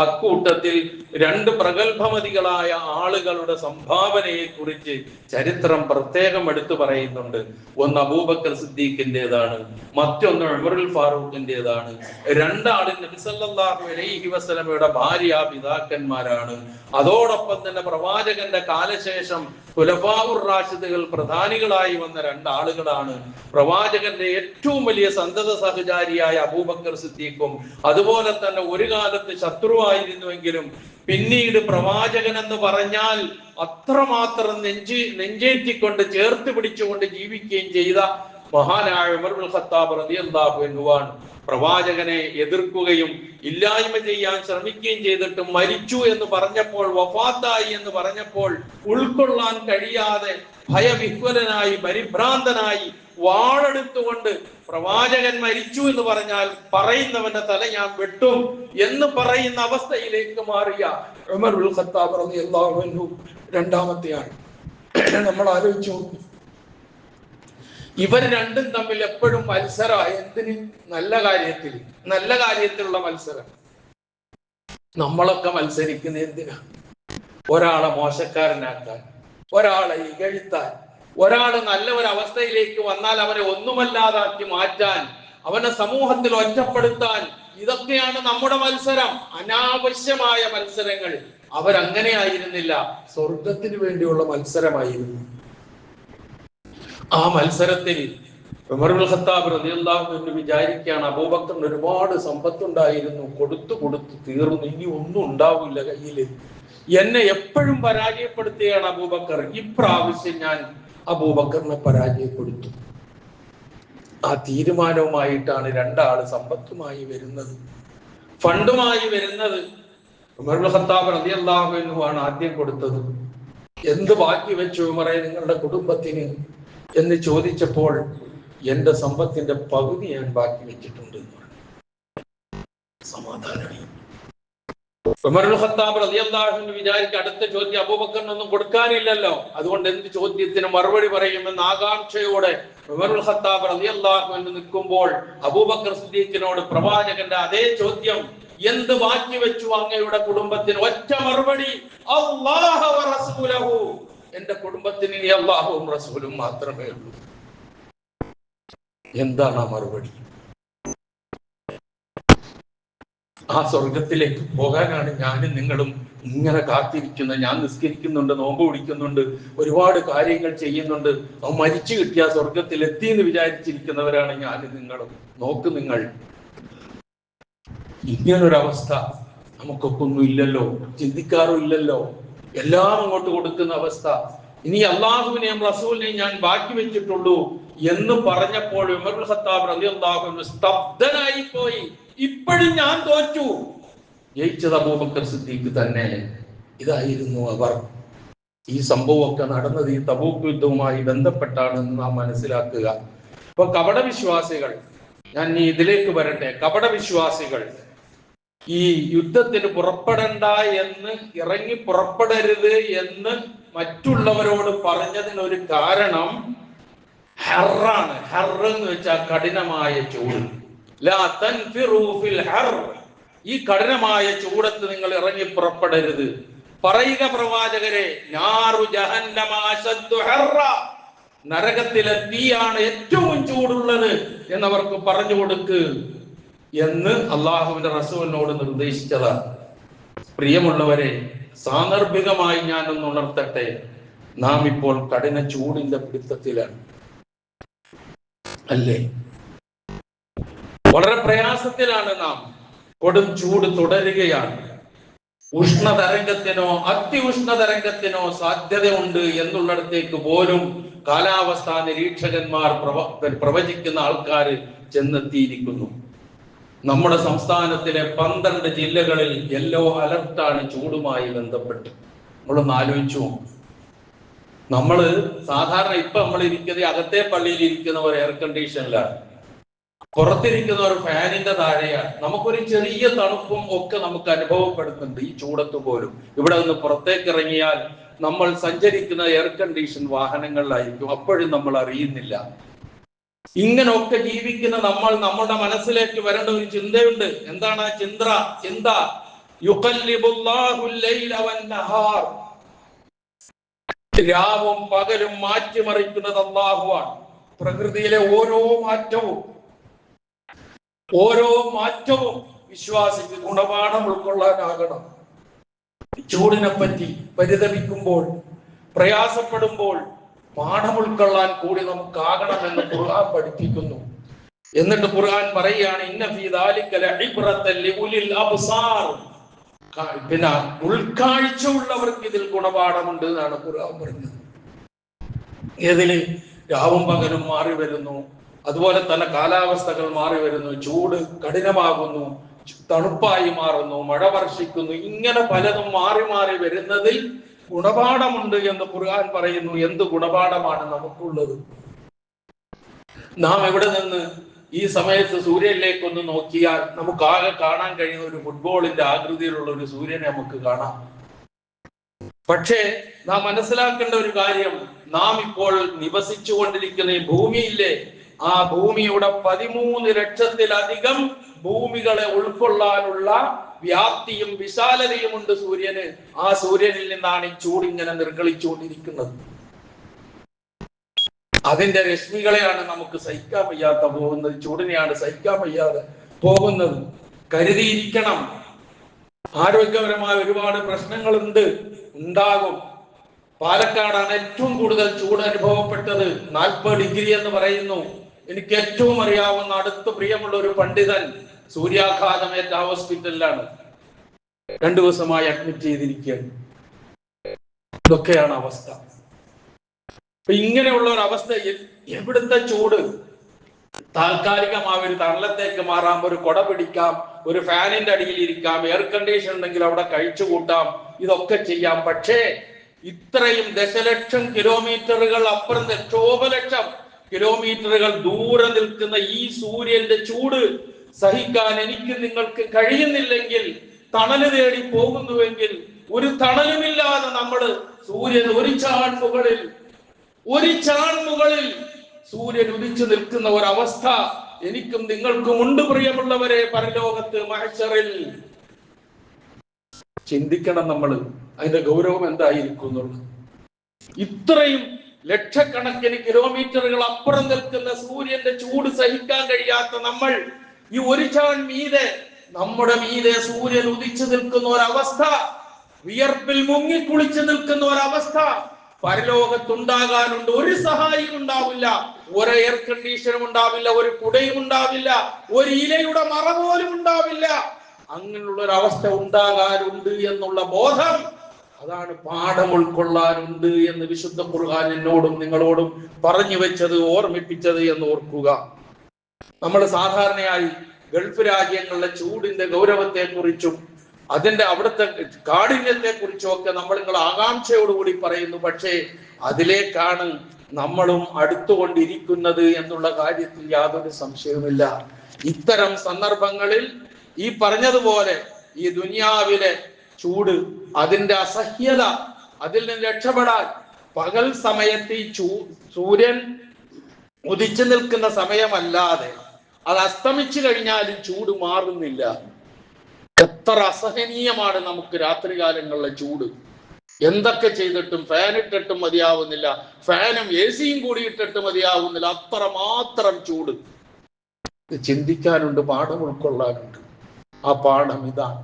അക്കൂട്ടത്തിൽ 2 പ്രഗത്ഭമതികളായ ആളുകളുടെ സംഭാവനയെ കുറിച്ച് ചരിത്രം പ്രത്യേകം എടുത്തു പറയുന്നുണ്ട്. ഒന്ന് അബൂബക്കർ സിദ്ദീഖിന്റേതാണ്, മറ്റൊന്ന് ഉമറുൽ ഫാറൂഖിന്റേതാണ്. 2 ആളും നബി സല്ലല്ലാഹു അലൈഹി വസല്ലമയുടെ ഭാര്യാപിതാക്കന്മാരാണ്. അതോടൊപ്പം തന്നെ പ്രവാചകന്റെ കാലശേഷം ഖുലഫാഉർ റാഷിദുകൾ പ്രധാനികളായി വന്ന 2 ആളുകളാണ്. പ്രവാചകന്റെ ഏറ്റവും വലിയ സന്തത സഹചാരിയായ അബൂബക്കർ സിദ്ദീഖും, അതുപോലെ തന്നെ ഒരു കാലത്ത് ശത്രുവായിരുന്നുവെങ്കിലും പിന്നീട് പ്രവാചകൻ എന്ന് പറഞ്ഞാൽ അത്രമാത്രം നെഞ്ചേറ്റിക്കൊണ്ട് ചേർത്ത് പിടിച്ചുകൊണ്ട് ജീവിക്കുകയും ചെയ്ത മഹാനായ ഉമർ ഇബ്നുൽ ഖത്താബ് റളിയല്ലാഹു അൻഹുവാണ്. പ്രവാചകനെ എതിർക്കുകയും ഇല്ലായ്മ ചെയ്യാൻ ശ്രമിക്കുകയും ചെയ്തിട്ട് മരിച്ചു എന്ന് പറഞ്ഞപ്പോൾ, വഫാത്തായി എന്ന് പറഞ്ഞപ്പോൾ ഉൾക്കൊള്ളാൻ കഴിയാതെ ഭയവിഹ്വലനായി പരിഭ്രാന്തനായി വാളെടുത്തുകൊണ്ട് പ്രവാചകൻ മരിച്ചു എന്ന് പറഞ്ഞാൽ പറയുന്നവന്റെ തല ഞാൻ വെട്ടും എന്ന് പറയുന്ന അവസ്ഥയിലേക്ക് മാറിയ ഉമർ ഇബ്നുൽ ഖത്താബ് റളിയല്ലാഹു അൻഹു രണ്ടാമത്തെയാണ്. നമ്മൾ ആലോചിച്ചു നോക്കും, ഇവർ രണ്ടും തമ്മിൽ എപ്പോഴും മത്സരം. എന്തിന്? നല്ല കാര്യത്തിലുള്ള മത്സരം. നമ്മളൊക്കെ മത്സരിക്കുന്ന എന്തിനാ? ഒരാളെ മോശക്കാരനാക്കാൻ, ഒരാളെ ഇകഴ്ത്താൻ, ഒരാള് നല്ല ഒരു അവസ്ഥയിലേക്ക് വന്നാൽ അവനെ ഒന്നുമല്ലാതാക്കി മാറ്റാൻ, അവനെ സമൂഹത്തിൽ ഒറ്റപ്പെടുത്താൻ. ഇതൊക്കെയാണ് നമ്മുടെ മത്സരം, അനാവശ്യമായ മത്സരങ്ങൾ. അവരങ്ങനെ ആയിരുന്നില്ല, സ്വർഗത്തിന് വേണ്ടിയുള്ള മത്സരമായിരുന്നു. ആ മത്സരത്തിൽ ഉമർ ഇബ്നുൽ ഖത്താബ് റളിയല്ലാഹു അൻഹു വിചാരിക്കുകയാണ്, അബൂബക്കറിന് ഒരുപാട് സമ്പത്തുണ്ടായിരുന്നു, കൊടുത്തു തീർന്നു, ഇനി ഒന്നും ഉണ്ടാവില്ല കയ്യില്. എന്നെ എപ്പോഴും പരാജയപ്പെടുത്തുകയാണ് അബൂബക്കർ. ഇപ്രാവശ്യം ഞാൻ അബൂബക്കറിനെ പരാജയപ്പെടുത്തും. ആ തീരുമാനവുമായിട്ടാണ് 2 ആള് സമ്പത്തുമായി വരുന്നത്, ഫണ്ടുമായി വരുന്നത്. ഉമർ ഇബ്നുൽ ഖത്താബ് റളിയല്ലാഹു അൻഹു ആണ് ആദ്യം കൊടുത്തത്. എന്ത് ബാക്കി വെച്ചു ഉമറേ നിങ്ങളുടെ കുടുംബത്തിന് എന്ന് ചോദിച്ചപ്പോൾ എന്റെ സമ്പത്തിന്റെ പകുതി ഞാൻ ബാക്കി വെച്ചിട്ടുണ്ട് എന്ന് പറഞ്ഞു. സമാധാനമായി. ഉമറുൽ ഖത്താബ് റളിയല്ലാഹു അൻഹു വിചാരിച്ച അടുത്ത ചോദ്യം അബൂബക്കറിനൊന്നും കൊടുക്കാനില്ലല്ലോ, അതുകൊണ്ട് എന്ത് ചോദ്യത്തിന് മറുപടി പറയുമെന്ന് ആകാംക്ഷയോടെ ഉമറുൽ ഖത്താബ് റളിയല്ലാഹു അൻഹു നിൽക്കുമ്പോൾ അബൂബക്കർ സിദ്ദീഖിനോട് പ്രവാചകന്റെ അതേ ചോദ്യം, എന്ത് ബാക്കി വെച്ചു അങ്ങയുടെ കുടുംബത്തിന്? ഒറ്റ മറുപടി, അല്ലാഹു വ റസൂലുഹു. എന്റെ കുടുംബത്തിന് ഇനി അല്ലാഹുവും റസൂലും മാത്രമേ ഉള്ളൂ. എന്താണ് ആ മറുപടി? ആ സ്വർഗത്തിലേക്ക് പോകാനാണ് ഞാനും നിങ്ങളും ഇങ്ങനെ കാത്തിരിക്കുന്നത്. ഞാൻ നിസ്കരിക്കുന്നുണ്ട്, നോമ്പ് പിടിക്കുന്നുണ്ട്, ഒരുപാട് കാര്യങ്ങൾ ചെയ്യുന്നുണ്ട്. മരിച്ചു കിട്ടിയ സ്വർഗത്തിൽ എത്തി എന്ന് വിചാരിച്ചിരിക്കുന്നവരാണ് ഞാനും നിങ്ങളും. നോക്ക് നിങ്ങൾ, ഇങ്ങനൊരവസ്ഥ നമുക്കൊക്കെ ഒന്നും ഇല്ലല്ലോ, ചിന്തിക്കാറും ഇല്ലല്ലോ. എല്ലാം അങ്ങോട്ട് കൊടുക്കുന്ന അവസ്ഥ. ഇനി അള്ളാഹുവിനെയും റസൂലിനെയും ഞാൻ ബാക്കി വെച്ചിട്ടുള്ളൂ എന്ന് പറഞ്ഞപ്പോൾ ഉമറുൽ ഖത്താബ് റളിയല്ലാഹു അൻഹു സ്തബ്ധനായി പോയി. ഇപ്പോഴും ഞാൻ തോറ്റു. ജയിച്ചത് അബൂബക്കർ സിദ്ദീഖ് തന്നെ. ഇതായിരുന്നു അവർ. ഈ സംഭവമൊക്കെ നടന്നത് ഈ തബൂക്ക് യുദ്ധവുമായി ബന്ധപ്പെട്ടാണെന്ന് നാം മനസ്സിലാക്കുക. ഇപ്പൊ കപടവിശ്വാസികൾ, ഞാൻ ഇതിലേക്ക് വരട്ടെ. കപടവിശ്വാസികൾ ഈ യുദ്ധത്തിന് പുറപ്പെടണ്ട എന്ന്, ഇറങ്ങി പുറപ്പെടരുത് എന്ന് മറ്റുള്ളവരോട് പറഞ്ഞതിനൊരു കാരണം ഹർറാണ്. ഹർറ് എന്ന് വെച്ചാൽ കഠിനമായ ചൂട്. ലാ തൻഫിറൂ ഫിൽ ഹർ. ഈ കഠിനമായ ചൂടത്ത് നിങ്ങൾ ഇറങ്ങി പുറപ്പെടരുത്. പറയുക പ്രവാചകരെ, നാറു ജഹന്നമ അശദ്ദു ഹർറ. നരകത്തിലെ തീയാണ് ഏറ്റവും ചൂടുള്ളത് എന്നവർക്ക് പറഞ്ഞു കൊടുക്ക് എന്ന് അള്ളാഹുവിന്റെ റസൂലിനോട് നിർദ്ദേശിച്ചതാണ്. പ്രിയമുള്ളവരെ, സാന്ദർഭികമായി ഞാനൊന്ന് ഉണർത്തട്ടെ. നാം ഇപ്പോൾ കഠിന ചൂടിന്റെ പിടുത്തത്തിലാണ്, അല്ലേ? വളരെ പ്രയാസത്തിലാണ് നാം. കൊടും ചൂട് തുടരുകയാണ്. ഉഷ്ണതരംഗത്തിനോ അത്യുഷ്ണതരംഗത്തിനോ സാധ്യതയുണ്ട് എന്നുള്ളിടത്തേക്ക് പോലും കാലാവസ്ഥാ നിരീക്ഷകന്മാർ പ്രവചിക്കുന്ന ആൾക്കാർ ചെന്നെത്തിയിരിക്കുന്നു. നമ്മുടെ സംസ്ഥാനത്തിലെ 12 ജില്ലകളിൽ യെല്ലോ അലർട്ടാണ് ചൂടുമായി ബന്ധപ്പെട്ട്. നമ്മളൊന്ന് ആലോചിച്ചു. നമ്മള് സാധാരണ ഇപ്പൊ നമ്മൾ ഇരിക്കുന്നത് അകത്തെ പള്ളിയിൽ ഇരിക്കുന്നവർ എയർ കണ്ടീഷനിലാണ്, പുറത്തിരിക്കുന്നവർ ഫാനിന്റെ താഴെയാണ്. നമുക്കൊരു ചെറിയ തണുപ്പും ഒക്കെ നമുക്ക് അനുഭവപ്പെടുന്നുണ്ട് ഈ ചൂടത്ത് പോലും. ഇവിടെ നിന്ന് പുറത്തേക്ക് ഇറങ്ങിയാൽ നമ്മൾ സഞ്ചരിക്കുന്ന എയർ കണ്ടീഷൻ വാഹനങ്ങളിലായിരിക്കും, അപ്പോഴും നമ്മൾ അറിയുന്നില്ല. ഇങ്ങനെയൊക്കെ ജീവിക്കുന്ന നമ്മൾ, നമ്മുടെ മനസ്സിലേക്ക് വരേണ്ട ഒരു ചിന്തയുണ്ട്. എന്താണ് ആ ചിന്ത? യുഖല്ലിബുല്ലാഹുൽ ലൈല വന്നഹാർ. രാവും പകലും മാറ്റിമറിക്കുന്നത് അല്ലാഹുവാണ്. പ്രകൃതിയിലെ ഓരോ മാറ്റവും വിശ്വാസിക്ക് ഗുണപാഠം ഉൾക്കൊള്ളാനാകണം. ചൂടിനെ പറ്റി പരിതപിക്കുമ്പോൾ, പ്രയാസപ്പെടുമ്പോൾ പാഠം ഉൾക്കൊള്ളാൻ കൂടി നമുക്കാകണമെന്ന് ഖുർആൻ പഠിപ്പിക്കുന്നു. എന്നിട്ട് ഖുർആൻ പറയുകയാണ്, ഇന്ന ഫീ ദാലിക ലഇബ്റതൻ ലിഉലിൽ അബ്സാർ. പിന്നെ ഉൾക്കാഴ്ച ഉള്ളവർക്ക് ഇതിൽ ഗുണപാഠമുണ്ട് എന്നാണ് ഖുർആൻ പറഞ്ഞത്. ഏതില്? രാവും പകലും മാറി വരുന്നു, അതുപോലെ തന്നെ കാലാവസ്ഥകൾ മാറി വരുന്നു, ചൂട് കഠിനമാകുന്നു, തണുപ്പായി മാറുന്നു, മഴ വർഷിക്കുന്നു, ഇങ്ങനെ പലതും മാറി മാറി വരുന്നതിൽ ഗുണപാഠമുണ്ട് എന്ന് ഖുർആൻ പറയുന്നു. എന്ത് ഗുണപാഠമാണ് നമുക്കുള്ളത്? നാം എവിടെ നിന്ന് ഈ സമയത്ത് സൂര്യനിലേക്കൊന്ന് നോക്കിയാൽ നമുക്ക് ആകെ കാണാൻ കഴിയുന്ന ഒരു ഫുട്ബോളിന്റെ ആകൃതിയിലുള്ള ഒരു സൂര്യനെ നമുക്ക് കാണാം. പക്ഷേ നാം മനസ്സിലാക്കേണ്ട ഒരു കാര്യം, നാം ഇപ്പോൾ നിവസിച്ചു കൊണ്ടിരിക്കുന്ന ഈ ഭൂമിയിലെ, ആ ഭൂമിയുടെ 13 ലക്ഷത്തിലധികം ഭൂമികളെ ഉൾക്കൊള്ളാനുള്ള വ്യാപ്തിയും വിശാലതയും ഉണ്ട് സൂര്യന്. ആ സൂര്യനിൽ നിന്നാണ് ഈ ചൂടിങ്ങനെ നിർഗളിച്ചുകൊണ്ടിരിക്കുന്നത്. അതിന്റെ രശ്മികളെയാണ് നമുക്ക് സഹിക്കാൻ വയ്യാതെ പോകുന്നത്, ചൂടിനെയാണ് സഹിക്കാൻ വയ്യാതെ പോകുന്നത്. കരുതിയിരിക്കണം. ആരോഗ്യപരമായ ഒരുപാട് പ്രശ്നങ്ങളുണ്ട്, ഉണ്ടാകും. പാലക്കാടാണ് ഏറ്റവും കൂടുതൽ ചൂട് അനുഭവപ്പെട്ടത്. 40 ഡിഗ്രി എന്ന് പറയുന്നു. എനിക്ക് ഏറ്റവും അറിയാവുന്ന അടുത്ത പ്രിയമുള്ള ഒരു പണ്ഡിതൻ സൂര്യാഘാതമേറ്റ ഹോസ്പിറ്റലിലാണ്, 2 ദിവസമായി അഡ്മിറ്റ് ചെയ്തിരിക്കുകയാണ്. ഇതൊക്കെയാണ് അവസ്ഥ. ഇങ്ങനെയുള്ള ഒരു അവസ്ഥ, എവിടുത്തെ ചൂട്? താൽക്കാലികമായ ഒരു തണലത്തേക്ക് മാറാം, ഒരു കുട പിടിക്കാം, ഒരു ഫാനിന്റെ അടിയിൽ ഇരിക്കാം, എയർ കണ്ടീഷൻ ഉണ്ടെങ്കിൽ അവിടെ കഴിച്ചു കൂട്ടാം, ഇതൊക്കെ ചെയ്യാം. പക്ഷേ ഇത്രയും ദശലക്ഷം കിലോമീറ്ററുകൾ അപ്പുറം, ലക്ഷോപലക്ഷം കിലോമീറ്ററുകൾ ദൂരെ നിൽക്കുന്ന ഈ സൂര്യന്റെ ചൂട് സഹിക്കാൻ എനിക്ക് നിങ്ങൾക്ക് കഴിയുന്നില്ലെങ്കിൽ, തണല് തേടി പോകുന്നുവെങ്കിൽ, ഒരു തണലുമില്ലാതെ നമ്മള് സൂര്യൻ ഒരു ചാൺ മുകളിൽ സൂര്യൻ ഉദിച്ചു നിൽക്കുന്ന ഒരവസ്ഥ എനിക്കും നിങ്ങൾക്കും ഉണ്ട് പ്രിയമുള്ളവരെ. പരലോകത്ത് മഹ്ശറിൽ ചിന്തിക്കണം നമ്മൾ, അതിന്റെ ഗൗരവം എന്തായിരിക്കും എന്നുള്ളത്. ഇത്രയും ലക്ഷക്കണക്കിന് കിലോമീറ്ററുകൾ അപ്പുറം നിൽക്കുന്ന സൂര്യന്റെ ചൂട് സഹിക്കാൻ കഴിയാത്ത നമ്മൾ ഈ ഒരു ചാൺ മീതെ, നമ്മുടെ മീതെ സൂര്യൻ ഉദിച്ചു നിൽക്കുന്ന ഒരവസ്ഥ, വിയർപ്പിൽ മുങ്ങിക്കുളിച്ചു നിൽക്കുന്ന ഒരവസ്ഥ പരലോകത്തുണ്ടാകാനുണ്ട്. ഒരു സഹായം ഉണ്ടാവില്ല, ഒരു എയർ കണ്ടീഷനും ഉണ്ടാവില്ല, ഒരു കുടയും ഉണ്ടാവില്ല, ഒരു ഇലയുടെ മറ പോലും ഉണ്ടാവില്ല. അങ്ങനെയുള്ള ഒരു അവസ്ഥ ഉണ്ടാകാനുണ്ട് എന്നുള്ള ബോധം, അതാണ് പാഠം ഉൾക്കൊള്ളാനുണ്ട് എന്ന് വിശുദ്ധ ഖുർആൻ എന്നോടും നിങ്ങളോടും പറഞ്ഞു വെച്ചത്, ഓർമ്മിപ്പിച്ചത് എന്ന് ഓർക്കുക. നമ്മൾ സാധാരണയായി ഗൾഫ് രാജ്യങ്ങളിലെ ചൂടിന്റെ ഗൗരവത്തെ കുറിച്ചും അതിന്റെ അവിടുത്തെ കാഠിന്യത്തെ കുറിച്ചും ഒക്കെ നമ്മൾ ആകാംക്ഷയോടുകൂടി പറയുന്നു. പക്ഷേ അതിലേക്കാണ് നമ്മളും അടുത്തുകൊണ്ടിരിക്കുന്നത് എന്നുള്ള കാര്യത്തിൽ യാതൊരു സംശയവുമില്ല. ഇത്തരം സന്ദർഭങ്ങളിൽ ഈ പറഞ്ഞതുപോലെ ഈ ദുനിയാവിലെ ചൂട്, അതിന്റെ അസഹ്യത, അതിൽ നിന്ന് രക്ഷപ്പെടാൻ പകൽ സമയത്ത് ഈ സൂര്യൻ ഉദിച്ചു നിൽക്കുന്ന സമയമല്ലാതെ അത് അസ്തമിച്ചു കഴിഞ്ഞാലും ചൂട് മാറുന്നില്ല. എത്ര അസഹനീയമാണ് നമുക്ക് രാത്രികാലങ്ങളിലെ ചൂട്. എന്തൊക്കെ ചെയ്തിട്ടും, ഫാൻ ഇട്ടിട്ടും മതിയാവുന്നില്ല, ഫാനും AC-യും കൂടി ഇട്ടിട്ട് മതിയാവുന്നില്ല, അത്രമാത്രം ചൂട്. ചിന്തിക്കാനുണ്ട്, പാഠം ഉൾക്കൊള്ളാനുണ്ട്. ആ പാഠം ഇതാണ്,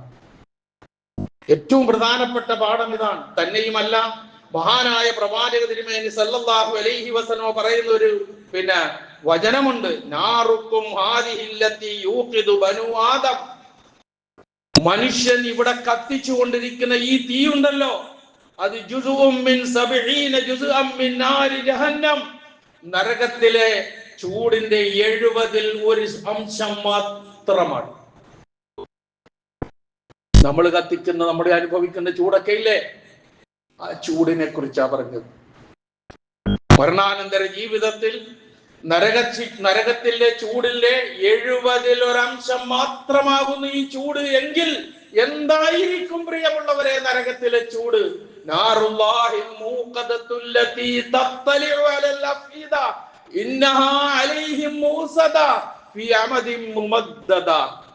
ഏറ്റവും പ്രധാനപ്പെട്ട പാഠം ഇതാണ്. തന്നെയുമല്ല, മഹാനായ പ്രവാചക തിരുമേനി സല്ലല്ലാഹു അലൈഹി വസല്ലം പറയുന്ന ഒരു വചനമുണ്ട്, നാറുക്കും ഹാദിഹില്ലത്തി യൂഖിദു ബനു ആദം. മനുഷ്യൻ ഇവിടെ കത്തിച്ചുകൊണ്ടിരിക്കുന്ന ഈ തീ ഉണ്ടല്ലോ, അത് ജുസുഉം മിൻ 70 ജുസുഅം മിൻ നാരി ജഹന്നം. നരകത്തിലെ ചൂടിന്റെ 70-ൽ ഒരു അംശം മാത്രമാണ്. നമ്മൾ കത്തിക്കുന്ന, നമ്മുടെ അനുഭവിക്കുന്ന ചൂടൊക്കെ ഇല്ലേ, ആ ചൂടിനെ കുറിച്ചാ പറഞ്ഞത്. മരണാനന്തര ജീവിതത്തിൽ നരകത്തിലെ ചൂടിലെ 70-ൽ ഒരു അംശം മാത്രമാകുന്നു ഈ ചൂട് എങ്കിൽ എന്തായിരിക്കും പ്രിയമുള്ളവരെ നരകത്തിലെ ചൂട്? നാറുല്ലാഹിൽ മൂഖദത്തുൽ ലതി തത്തലിഉ അലൽ അഫീദ ഇന്നഹാ അലൈഹിം മൂസദ ഫി അമദിൻ മുമദ്ദദ.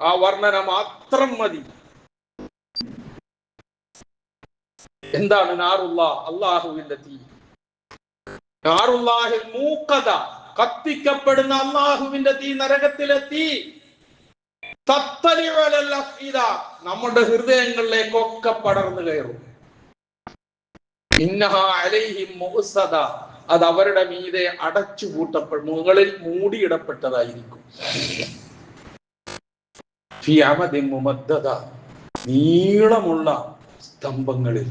ആ വർണ്ണന മാത്രം മതി. എന്താണ് നാറുല്ലാഹ്? അല്ലാഹുവിന്റെ തീ. നാറുല്ലാഹിൽ മൂഖദ, കത്തിക്കപ്പെടുന്ന അല്ലാഹുവിന്റെ തീ, നരകത്തിലെ തീ. തത്തലിഉ അലൽ അഫീദ, നമ്മുടെ ഹൃദയങ്ങളിലേക്കൊക്കെ പടർന്നു കയറും. ഇന്നഹാ അലൈഹിം മൂസദ, അത് അവരുടെ മീതെ മുകളിൽ മൂടിയിടപ്പെട്ടതായിരിക്കും. ഫി അമദിൻ മുമദ്ദദ, നീളമുള്ള സ്തംഭങ്ങളിൽ.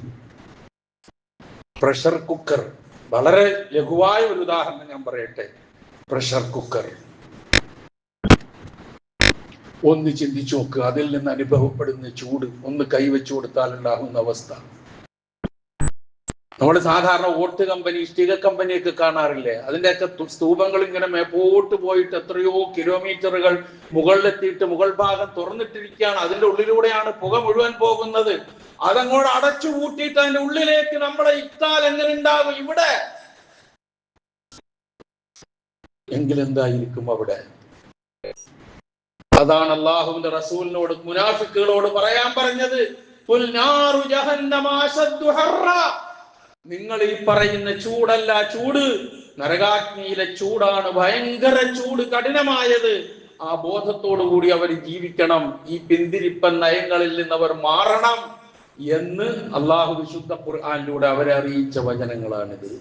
പ്രഷർ കുക്കർ, വളരെ ലഘുവായ ഒരു ഉദാഹരണം ഞാൻ പറയട്ടെ. പ്രഷർ കുക്കർ ഒന്ന് ചിന്തിച്ചു നോക്കുക, അതിൽ നിന്ന് അനുഭവപ്പെടുന്ന ചൂട് ഒന്ന് കൈവച്ചു കൊടുത്താൽ ഉണ്ടാകുന്ന അവസ്ഥ. നമ്മൾ സാധാരണ ഓട്ട് കമ്പനി, ഇഷ്ടിക കമ്പനിയൊക്കെ കാണാറില്ലേ? അതിന്റെയൊക്കെ സ്തൂപങ്ങൾ ഇങ്ങനെ മേപ്പോട്ട് പോയിട്ട് എത്രയോ കിലോമീറ്ററുകൾ മുകളിലെത്തിയിട്ട് മുകൾ ഭാഗം തുറന്നിട്ടിരിക്കുകയാണ്. അതിന്റെ ഉള്ളിലൂടെയാണ് പുക മുഴുവൻ പോകുന്നത്. അതങ്ങോട്ട് അടച്ചു കൂട്ടിയിട്ട് അതിന്റെ ഉള്ളിലേക്ക് നമ്മളെ ഇട്ടാൽ എങ്ങനെ ഉണ്ടാകും? ഇവിടെ എങ്കിലെന്തായിരിക്കും അവിടെ? അതാണ് അല്ലാഹുവിന്റെ റസൂലിനോട് മുനാഫിക്കുകളോട് പറയാൻ പറഞ്ഞത്, ഖുൽ നാറു ജഹന്നമ അശദ്ദു ഹർറ. നിങ്ങൾ ഈ പറയുന്ന ചൂടല്ല ചൂട്, നരകാഗ്നിയിലെ ചൂടാണ് ഭയങ്കര ചൂട്, കഠിനമായത്. ആ ബോധത്തോടു കൂടി അവർ ജീവിക്കണം. ഈ പിന്തിരിപ്പൻ നയങ്ങളിൽ നിന്ന് അവർ മാറണം എന്ന് അല്ലാഹു വിശുദ്ധ ഖുർആനിലൂടെ അവരെ അറിയിച്ച വചനങ്ങളാണിത്.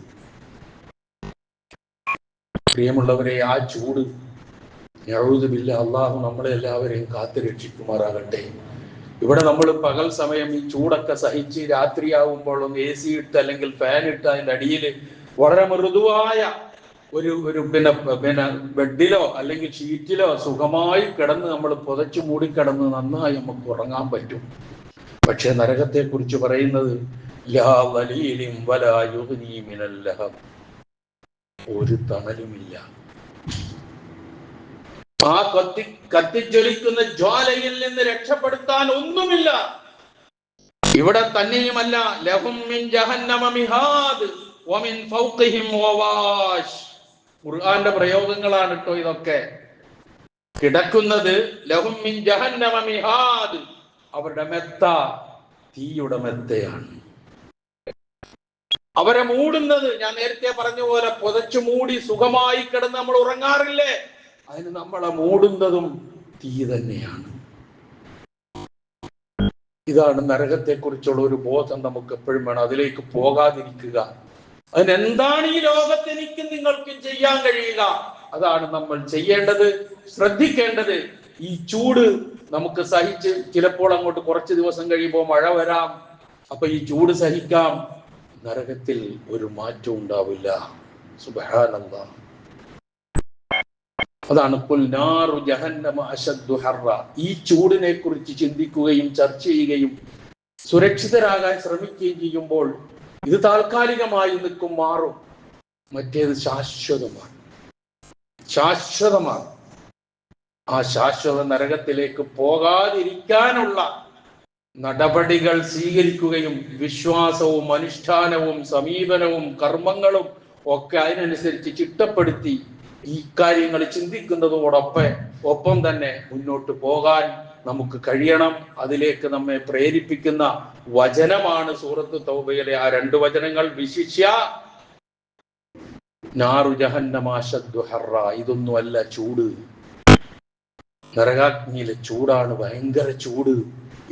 പ്രിയമുള്ളവരെ, ആ ചൂട്, നഊദു ബില്ലാഹ്, അല്ലാഹു നമ്മളെ എല്ലാവരെയും കാത്തു രക്ഷിക്കുമാറാകട്ടെ. ഇവിടെ നമ്മൾ പകൽ സമയം ഈ ചൂടൊക്കെ സഹിച്ച് രാത്രിയാവുമ്പോൾ ഒന്ന് AC ഇട്ട് അല്ലെങ്കിൽ ഫാൻ ഇട്ട് അതിൻ്റെ അടിയിൽ വളരെ മൃദുവായ ഒരു ബെഡിലോ അല്ലെങ്കിൽ ഷീറ്റിലോ സുഖമായി കിടന്ന് നമ്മൾ പുതച്ചു മൂടിക്കിടന്ന് നന്നായി നമുക്ക് ഉറങ്ങാൻ പറ്റും. പക്ഷെ നരകത്തെ കുറിച്ച് പറയുന്നത് ലാ വലീലിൻ വലാ യുഗ്നി മിനൽ ലഹബ്, ഒരു തണലുമില്ല. ആ കത്തിജ്വലിക്കുന്ന ജ്വാലയിൽ നിന്ന് രക്ഷപ്പെടുത്താൻ ഒന്നുമില്ല. ഇവിടെ തന്നെയുമല്ല, ലഹും മിൻ ജഹന്നമ മിഹാദ് വമിൻ ഫൗഖിഹിം ഗവാശ്. ഖുർആന്റെ പ്രയോഗങ്ങളാണ് കേട്ടോ ഇതൊക്കെ. കിടക്കുന്നത് ലഹും മിൻ ജഹന്നമ മിഹാദ്, അവരുടെ മെത്ത തീയുടെ മെത്തയാണ്. അവരെ മൂടുന്നത്, ഞാൻ നേരത്തെ പറഞ്ഞ പോലെ പുതച്ചു മൂടി സുഖമായി കിടന്ന് നമ്മൾ ഉറങ്ങാറില്ലേ, അതിന് നമ്മളെ മൂടുന്നതും തീ തന്നെയാണ്. ഇതാണ് നരകത്തെ കുറിച്ചുള്ള ഒരു ബോധം നമുക്ക് എപ്പോഴും വേണം. അതിലേക്ക് പോകാതിരിക്കുക. അതിനെന്താണ് ഈ ലോകത്ത് എനിക്കും നിങ്ങൾക്കും ചെയ്യാൻ കഴിയുക, അതാണ് നമ്മൾ ചെയ്യേണ്ടത്, ശ്രദ്ധിക്കേണ്ടത്. ഈ ചൂട് നമുക്ക് സഹിച്ച് ചിലപ്പോൾ അങ്ങോട്ട് കുറച്ച് ദിവസം കഴിയുമ്പോൾ മഴ വരാം, അപ്പൊ ഈ ചൂട് സഹിക്കാം. നരകത്തിൽ ഒരു മാറ്റം ഉണ്ടാവില്ല. സുബ്ഹാനല്ലാഹ്. അതാണ് ഖുൽ നാറു ജഹന്നമ അശദ്ദു ഹർറ. ഈ ചൂടിനെ കുറിച്ച് ചിന്തിക്കുകയും ചർച്ച ചെയ്യുകയും സുരക്ഷിതരാകാൻ ശ്രമിക്കുകയും ചെയ്യുമ്പോൾ ഇത് താൽക്കാലികമായി നിൽക്കും, മാറും. മറ്റേത് ശാശ്വതമാണ്. ശാശ്വതമാണ്. ആ ശാശ്വത നരകത്തിലേക്ക് പോകാതിരിക്കാനുള്ള നടപടികൾ സ്വീകരിക്കുകയും വിശ്വാസവും അനുഷ്ഠാനവും സമീപനവും കർമ്മങ്ങളും ഒക്കെ അതിനനുസരിച്ച് ചിട്ടപ്പെടുത്തി ഈ കാര്യങ്ങൾ ചിന്തിക്കുന്നതോടൊപ്പം തന്നെ മുന്നോട്ട് പോകാൻ നമുക്ക് കഴിയണം. അതിലേക്ക് നമ്മെ പ്രേരിപ്പിക്കുന്ന വചനമാണ് സൂറത്ത് തൗബയിലെ ആ 2 വചനങ്ങൾ. വിശിഷ്യ നാറു ജഹന്നമ അശദ്ദു ഹർറ. ഇതൊന്നുമല്ല ചൂട്, നരകാഗ്നിയിലെ ചൂടാണ് ഭയങ്കര ചൂട്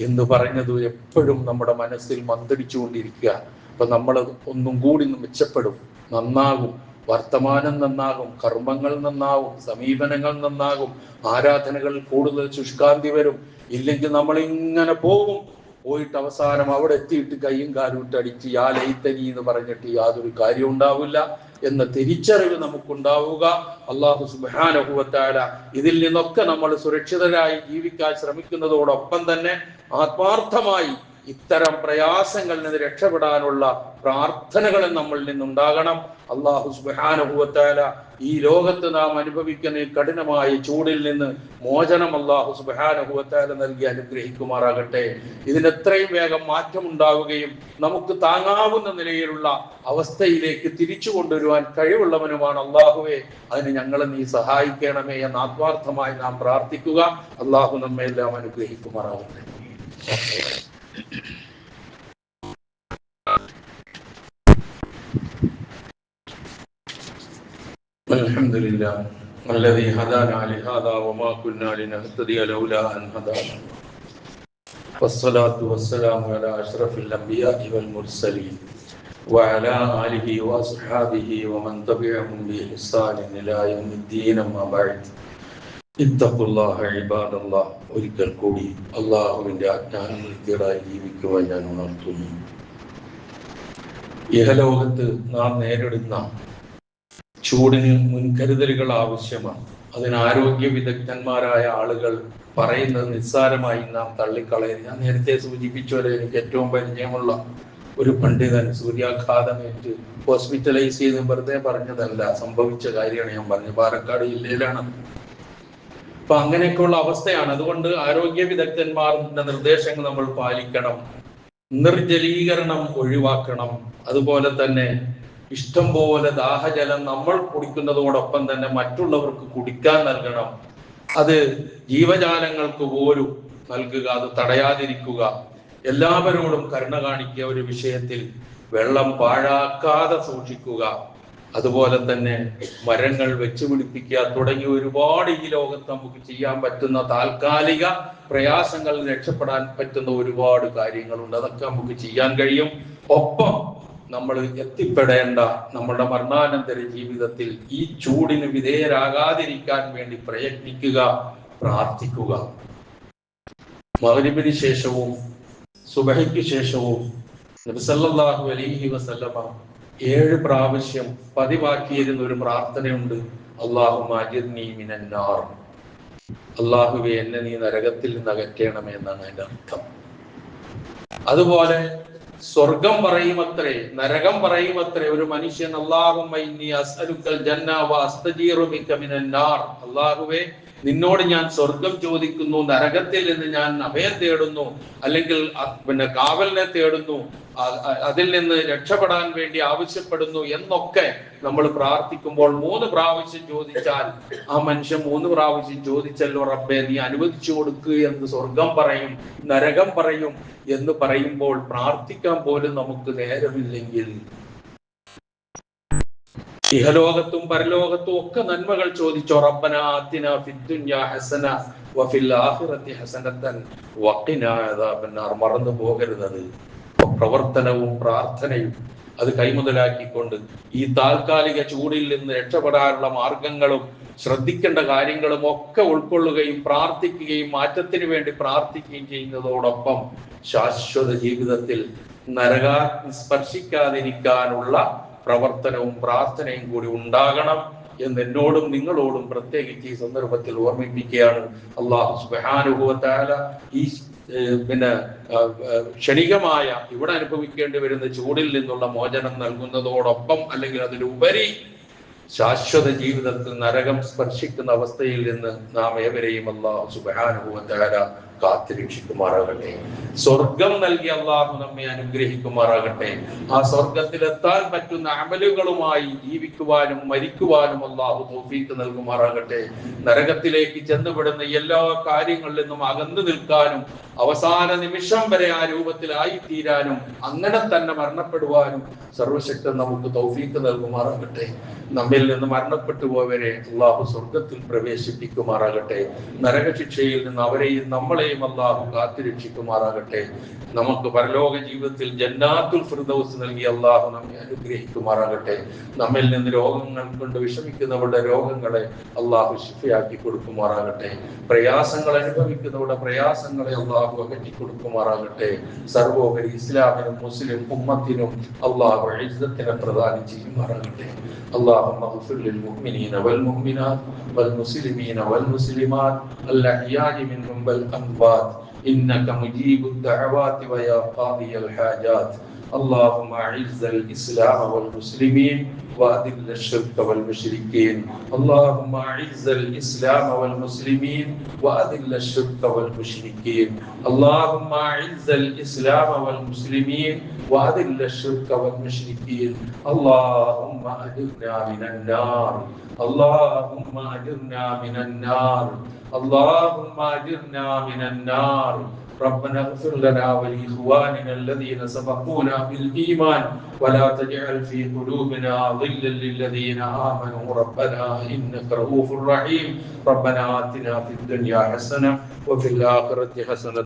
എന്ന് പറഞ്ഞത് എപ്പോഴും നമ്മുടെ മനസ്സിൽ മന്ത്രിച്ചുകൊണ്ടിരിക്കുക. അപ്പൊ നമ്മൾ ഒന്നും കൂടി മെച്ചപ്പെടും, നന്നാകും. വർത്തമാനം നന്നാകും, കർമ്മങ്ങൾ നന്നാവും, സമീപനങ്ങൾ നന്നാകും, ആരാധനകൾ കൂടുതൽ ശുഷ്കാന്തി വരും. ഇല്ലെങ്കിൽ നമ്മൾ ഇങ്ങനെ പോയിട്ട് അവസാനം അവിടെ എത്തിയിട്ട് കൈയും കാലും ഇട്ടടിച്ച് യാ ലൈതനി എന്ന് പറഞ്ഞിട്ട് യാതൊരു കാര്യം ഉണ്ടാവില്ല എന്ന തിരിച്ചറിവ് നമുക്കുണ്ടാവുക. അല്ലാഹു സുബ്ഹാനഹു വ തആല ഇതിൽ നിന്നൊക്കെ നമ്മൾ സുരക്ഷിതരായി ജീവിക്കാൻ ശ്രമിക്കുന്നതോടൊപ്പം തന്നെ ആത്മാർത്ഥമായി ഇത്തരം പ്രയാസങ്ങളിൽ നിന്ന് രക്ഷപ്പെടാനുള്ള പ്രാർത്ഥനകൾ നമ്മളിൽ നിന്നുണ്ടാകണം. അല്ലാഹു സുബ്ഹാനഹു വ തആല ഈ ലോകത്ത് നാം അനുഭവിക്കുന്ന കഠിനമായ ചൂടിൽ നിന്ന് മോചനം അല്ലാഹു സുബ്ഹാനഹു വ തആല നൽകി അനുഗ്രഹിക്കുമാറാകട്ടെ. ഇതിന് എത്രയും വേഗം മാറ്റമുണ്ടാവുകയും നമുക്ക് താങ്ങാവുന്ന നിലയിലുള്ള അവസ്ഥയിലേക്ക് തിരിച്ചു കൊണ്ടുവരുവാൻ കഴിവുള്ളവനുമാണ് അല്ലാഹുവേ. അതിന് ഞങ്ങളെ നീ സഹായിക്കണമേ എന്ന് ആത്മാർത്ഥമായി നാം പ്രാർത്ഥിക്കുക. അല്ലാഹു നമ്മെ എല്ലാം അനുഗ്രഹിക്കുമാറാകട്ടെ. الحمد لله الذي هدانا لهذا وما كنا لنهتدي لولا أن هدانا والصلاة والسلام على أشرف الأنبياء والمرسلين وعلى آله وأصحابه ومن تبعهم بإحسان إلى يوم الدين. أما بعد اتقوا الله عباد الله. ഒരിക്കൽ കൂടി അല്ലാഹുവിന്റെ ആജ്ഞാനുസൃതരായി ജീവിക്കുവാൻ ഞാൻ ഉണർത്തുന്നു. ഇഹലോകത്ത് നാം നേരിടുന്ന ചൂടിന് മുൻകരുതലുകൾ ആവശ്യമാണ്. അതിന് ആരോഗ്യ വിദഗ്ധന്മാരായ ആളുകൾ പറയുന്നത് നിസ്സാരമായി നാം തള്ളിക്കളയരുത്. ഞാൻ നേരത്തെ സൂചിപ്പിച്ചവരെ എനിക്ക് ഏറ്റവും പരിചയമുള്ള ഒരു പണ്ഡിതൻ സൂര്യാഘാതമേറ്റ് ഹോസ്പിറ്റലൈസ് ചെയ്ത് വെറുതെ പറഞ്ഞതല്ല, സംഭവിച്ച കാര്യമാണ് ഞാൻ പറഞ്ഞത്. പാലക്കാട് ജില്ലയിലാണ്. അപ്പൊ അങ്ങനെയൊക്കെയുള്ള അവസ്ഥയാണ്. അതുകൊണ്ട് ആരോഗ്യ വിദഗ്ധന്മാരുടെ നിർദ്ദേശങ്ങൾ നമ്മൾ പാലിക്കണം. നിർജലീകരണം ഒഴിവാക്കണം. അതുപോലെ തന്നെ ഇഷ്ടം പോലെ ദാഹജലം നമ്മൾ കുടിക്കുന്നതോടൊപ്പം തന്നെ മറ്റുള്ളവർക്ക് കുടിക്കാൻ നൽകണം. അത് ജീവജാലങ്ങൾക്ക് പോലും നൽകുക, അത് തടയാതിരിക്കുക. എല്ലാവരോടും കരുണ കാണിക്കുക. ഒരു വിഷയത്തിൽ വെള്ളം പാഴാക്കാതെ സൂക്ഷിക്കുക. അതുപോലെ തന്നെ മരങ്ങൾ വെച്ച് പിടിപ്പിക്കുക തുടങ്ങി ഒരുപാട് ഈ ലോകത്ത് നമുക്ക് ചെയ്യാൻ പറ്റുന്ന താൽക്കാലിക പ്രയാസങ്ങൾ രക്ഷപ്പെടാൻ പറ്റുന്ന ഒരുപാട് കാര്യങ്ങളുണ്ട്. അതൊക്കെ നമുക്ക് ചെയ്യാൻ കഴിയും. ഒപ്പം നമ്മൾ എത്തിപ്പെടേണ്ട നമ്മുടെ മരണാനന്തര ജീവിതത്തിൽ ഈ ചൂടിന് വിധേയരാകാതിരിക്കാൻ വേണ്ടി പ്രയത്നിക്കുക, പ്രാർത്ഥിക്കുക. മഗ്‌രിബിന് ശേഷവും സുബഹിക്ക് ശേഷവും നബി സല്ലല്ലാഹു അലൈഹി വസല്ലമ 7 പ്രാവശ്യം പതിവാക്കിയിരുന്ന ഒരു പ്രാർത്ഥനയുണ്ട്. അല്ലാഹുമ്മ അജിർനി മിനൻ നാർ. അല്ലാഹുവേ, എന്നെ നീ നരകത്തിൽ നിന്ന് അകറ്റണമേ എന്നാണ് അതിന്റെ അർത്ഥം. അതുപോലെ സ്വർഗം പറയുമത്രേ, നരകം പറയുമത്രേ. ഒരു മനുഷ്യൻ അല്ലാഹുമ്മ ഇന്നി അസ്അലുക്കൽ ജന്ന വ അസ്തജീറു ബിക മിനൻ നാർ, അല്ലാഹുവേ നിന്നോട് ഞാൻ സ്വർഗം ചോദിക്കുന്നു, നരകത്തിൽ നിന്ന് ഞാൻ അഭയം തേടുന്നു, അല്ലെങ്കിൽ കാവലിനെ തേടുന്നു, അതിൽ നിന്ന് രക്ഷപ്പെടാൻ വേണ്ടി ആവശ്യപ്പെടുന്നു എന്നൊക്കെ നമ്മൾ പ്രാർത്ഥിക്കുമ്പോൾ 3 പ്രാവശ്യം ചോദിച്ചാൽ ആ മനുഷ്യൻ 3 പ്രാവശ്യം ചോദിച്ചല്ലോ റബ്ബേ നീ അനുവദിച്ചു കൊടുക്കുക എന്ന് സ്വർഗം പറയും, നരകം പറയും എന്ന് പറയുമ്പോൾ പ്രാർത്ഥിക്കാൻ പോലും നമുക്ക് നേരമില്ലെങ്കിൽ ഇഹലോകത്തും പരലോകത്തും ഒക്കെ നന്മകൾ ചോദിച്ചോ. റബ്ബനാ ആതിനാ ഫിദ്ദുനിയാ ഹസന വഫിൽ ആഖിറതി ഹസനതൻ വഖിനാ അദാബന്നാർ. മറന്നു പോകരുത്. പ്രവർത്തനവും പ്രാർത്ഥനയും അത് കൈമുതലാക്കിക്കൊണ്ട് ഈ താൽക്കാലിക ചൂടിൽ നിന്ന് രക്ഷപ്പെടാനുള്ള മാർഗങ്ങളും ശ്രദ്ധിക്കേണ്ട കാര്യങ്ങളും ഒക്കെ ഉൾക്കൊള്ളുകയും പ്രാർത്ഥിക്കുകയും മാറ്റത്തിന് വേണ്ടി പ്രാർത്ഥിക്കുകയും ചെയ്യുന്നതോടൊപ്പം ശാശ്വത ജീവിതത്തിൽ നരകാഗ്നി സ്പർശിക്കാതിരിക്കാനുള്ള പ്രവർത്തനവും പ്രാർത്ഥനയും കൂടി ഉണ്ടാകണം എന്ന് എന്നോടും നിങ്ങളോടും പ്രത്യേകിച്ച് ഈ സന്ദർഭത്തിൽ ഓർമ്മിപ്പിക്കുകയാണ്. അല്ലാഹു സുബ്ഹാനഹു വ തആല ഈ ക്ഷണികമായ ഇവിടെ അനുഭവിക്കേണ്ടി വരുന്ന ചൂടിൽ നിന്നുള്ള മോചനം നൽകുന്നതോടൊപ്പം അല്ലെങ്കിൽ അതിലുപരി ശാശ്വത ജീവിതത്തിൽ നരകം സ്പർശിക്കുന്ന അവസ്ഥയിൽ നിന്ന് നാം ഏവരെയും അല്ലാഹു സുബ്ഹാനഹു വ തആല കാത്തുരക്ഷിക്കുമാറാകട്ടെ. സ്വർഗം നൽകി അല്ലാഹു നമ്മെ അനുഗ്രഹിക്കുമാറാകട്ടെ. ആ സ്വർഗത്തിലെത്താൻ പറ്റുന്ന അമലുകളുമായി ജീവിക്കുവാനും മരിക്കുവാനും അല്ലാഹു തൗഫീഖ് നൽകുമാറാകട്ടെ. നരകത്തിലേക്ക് ചെന്നുപെടുന്ന എല്ലാ കാര്യങ്ങളിൽ നിന്നും അകന്നു നിൽക്കാനും അവസാന നിമിഷം വരെ ആ രൂപത്തിലായി തീരാനും അങ്ങനെ തന്നെ മരണപ്പെടുവാനും സർവശക്തൻ നമുക്ക് തൗഫീഖ് നൽകുമാറാകട്ടെ. നമ്മിൽ നിന്ന് മരണപ്പെട്ടു പോയവരെ അല്ലാഹു സ്വർഗത്തിൽ പ്രവേശിപ്പിക്കുമാറാകട്ടെ. നരകശിക്ഷയിൽ നിന്ന് അവരെയും നമ്മളെയും അല്ലാഹു കാത്തുരക്ഷിക്കുമാറാകട്ടെ. നമുക്ക് പരലോക ജീവിതത്തിൽ ജന്നാത്തുൽ ഫിർദൗസ് നൽകി അല്ലാഹു നമ്മെ അനുഗ്രഹിക്കുമാറാകട്ടെ. നമ്മിൽ നിന്ന് രോഗങ്ങൾ കൊണ്ട് വിഷമിക്കുന്നവരുടെ രോഗങ്ങളെ അല്ലാഹു ശിഫയാക്കി കൊടുക്കുമാറാകട്ടെ. പ്രയാസങ്ങൾ അനുഭവിക്കുന്നവരുടെ പ്രയാസങ്ങളെ അല്ലാഹു അകറ്റി കൊടുക്കുമാറാകട്ടെ. സർവോപരി ഇസ്ലാമിനും മുസ്ലിം ഉമ്മത്തിനും അല്ലാഹു ഇസ്സത്തിനെ പ്രദാനം ചെയ്യുമാറാകട്ടെ. اللهم اغفر للمؤمنين والمؤمنات والمسلمين والمسلمات الأحياء منهم والأموات إنك مجيب الدعوات ويا قاضي الحاجات. اللهم أعز الإسلام والمسلمين وأذل الشرك والمشركين. اللهم أعز الإسلام والمسلمين وأذل الشرك والمشركين. اللهم أعز الإسلام والمسلمين وأذل الشرك والمشركين. اللهم أجرنا من النار. اللهم أجرنا من النار. اللهم أجرنا من النار. ربنا اغفر لنا ولإخواننا الذين سبقونا بالإيمان ولا تجعل في قلوبنا غلا للذين آمنوا ربنا إنك رؤوف رحيم. ربنا آتنا في الدنيا حسنة وفي الآخرة حسنة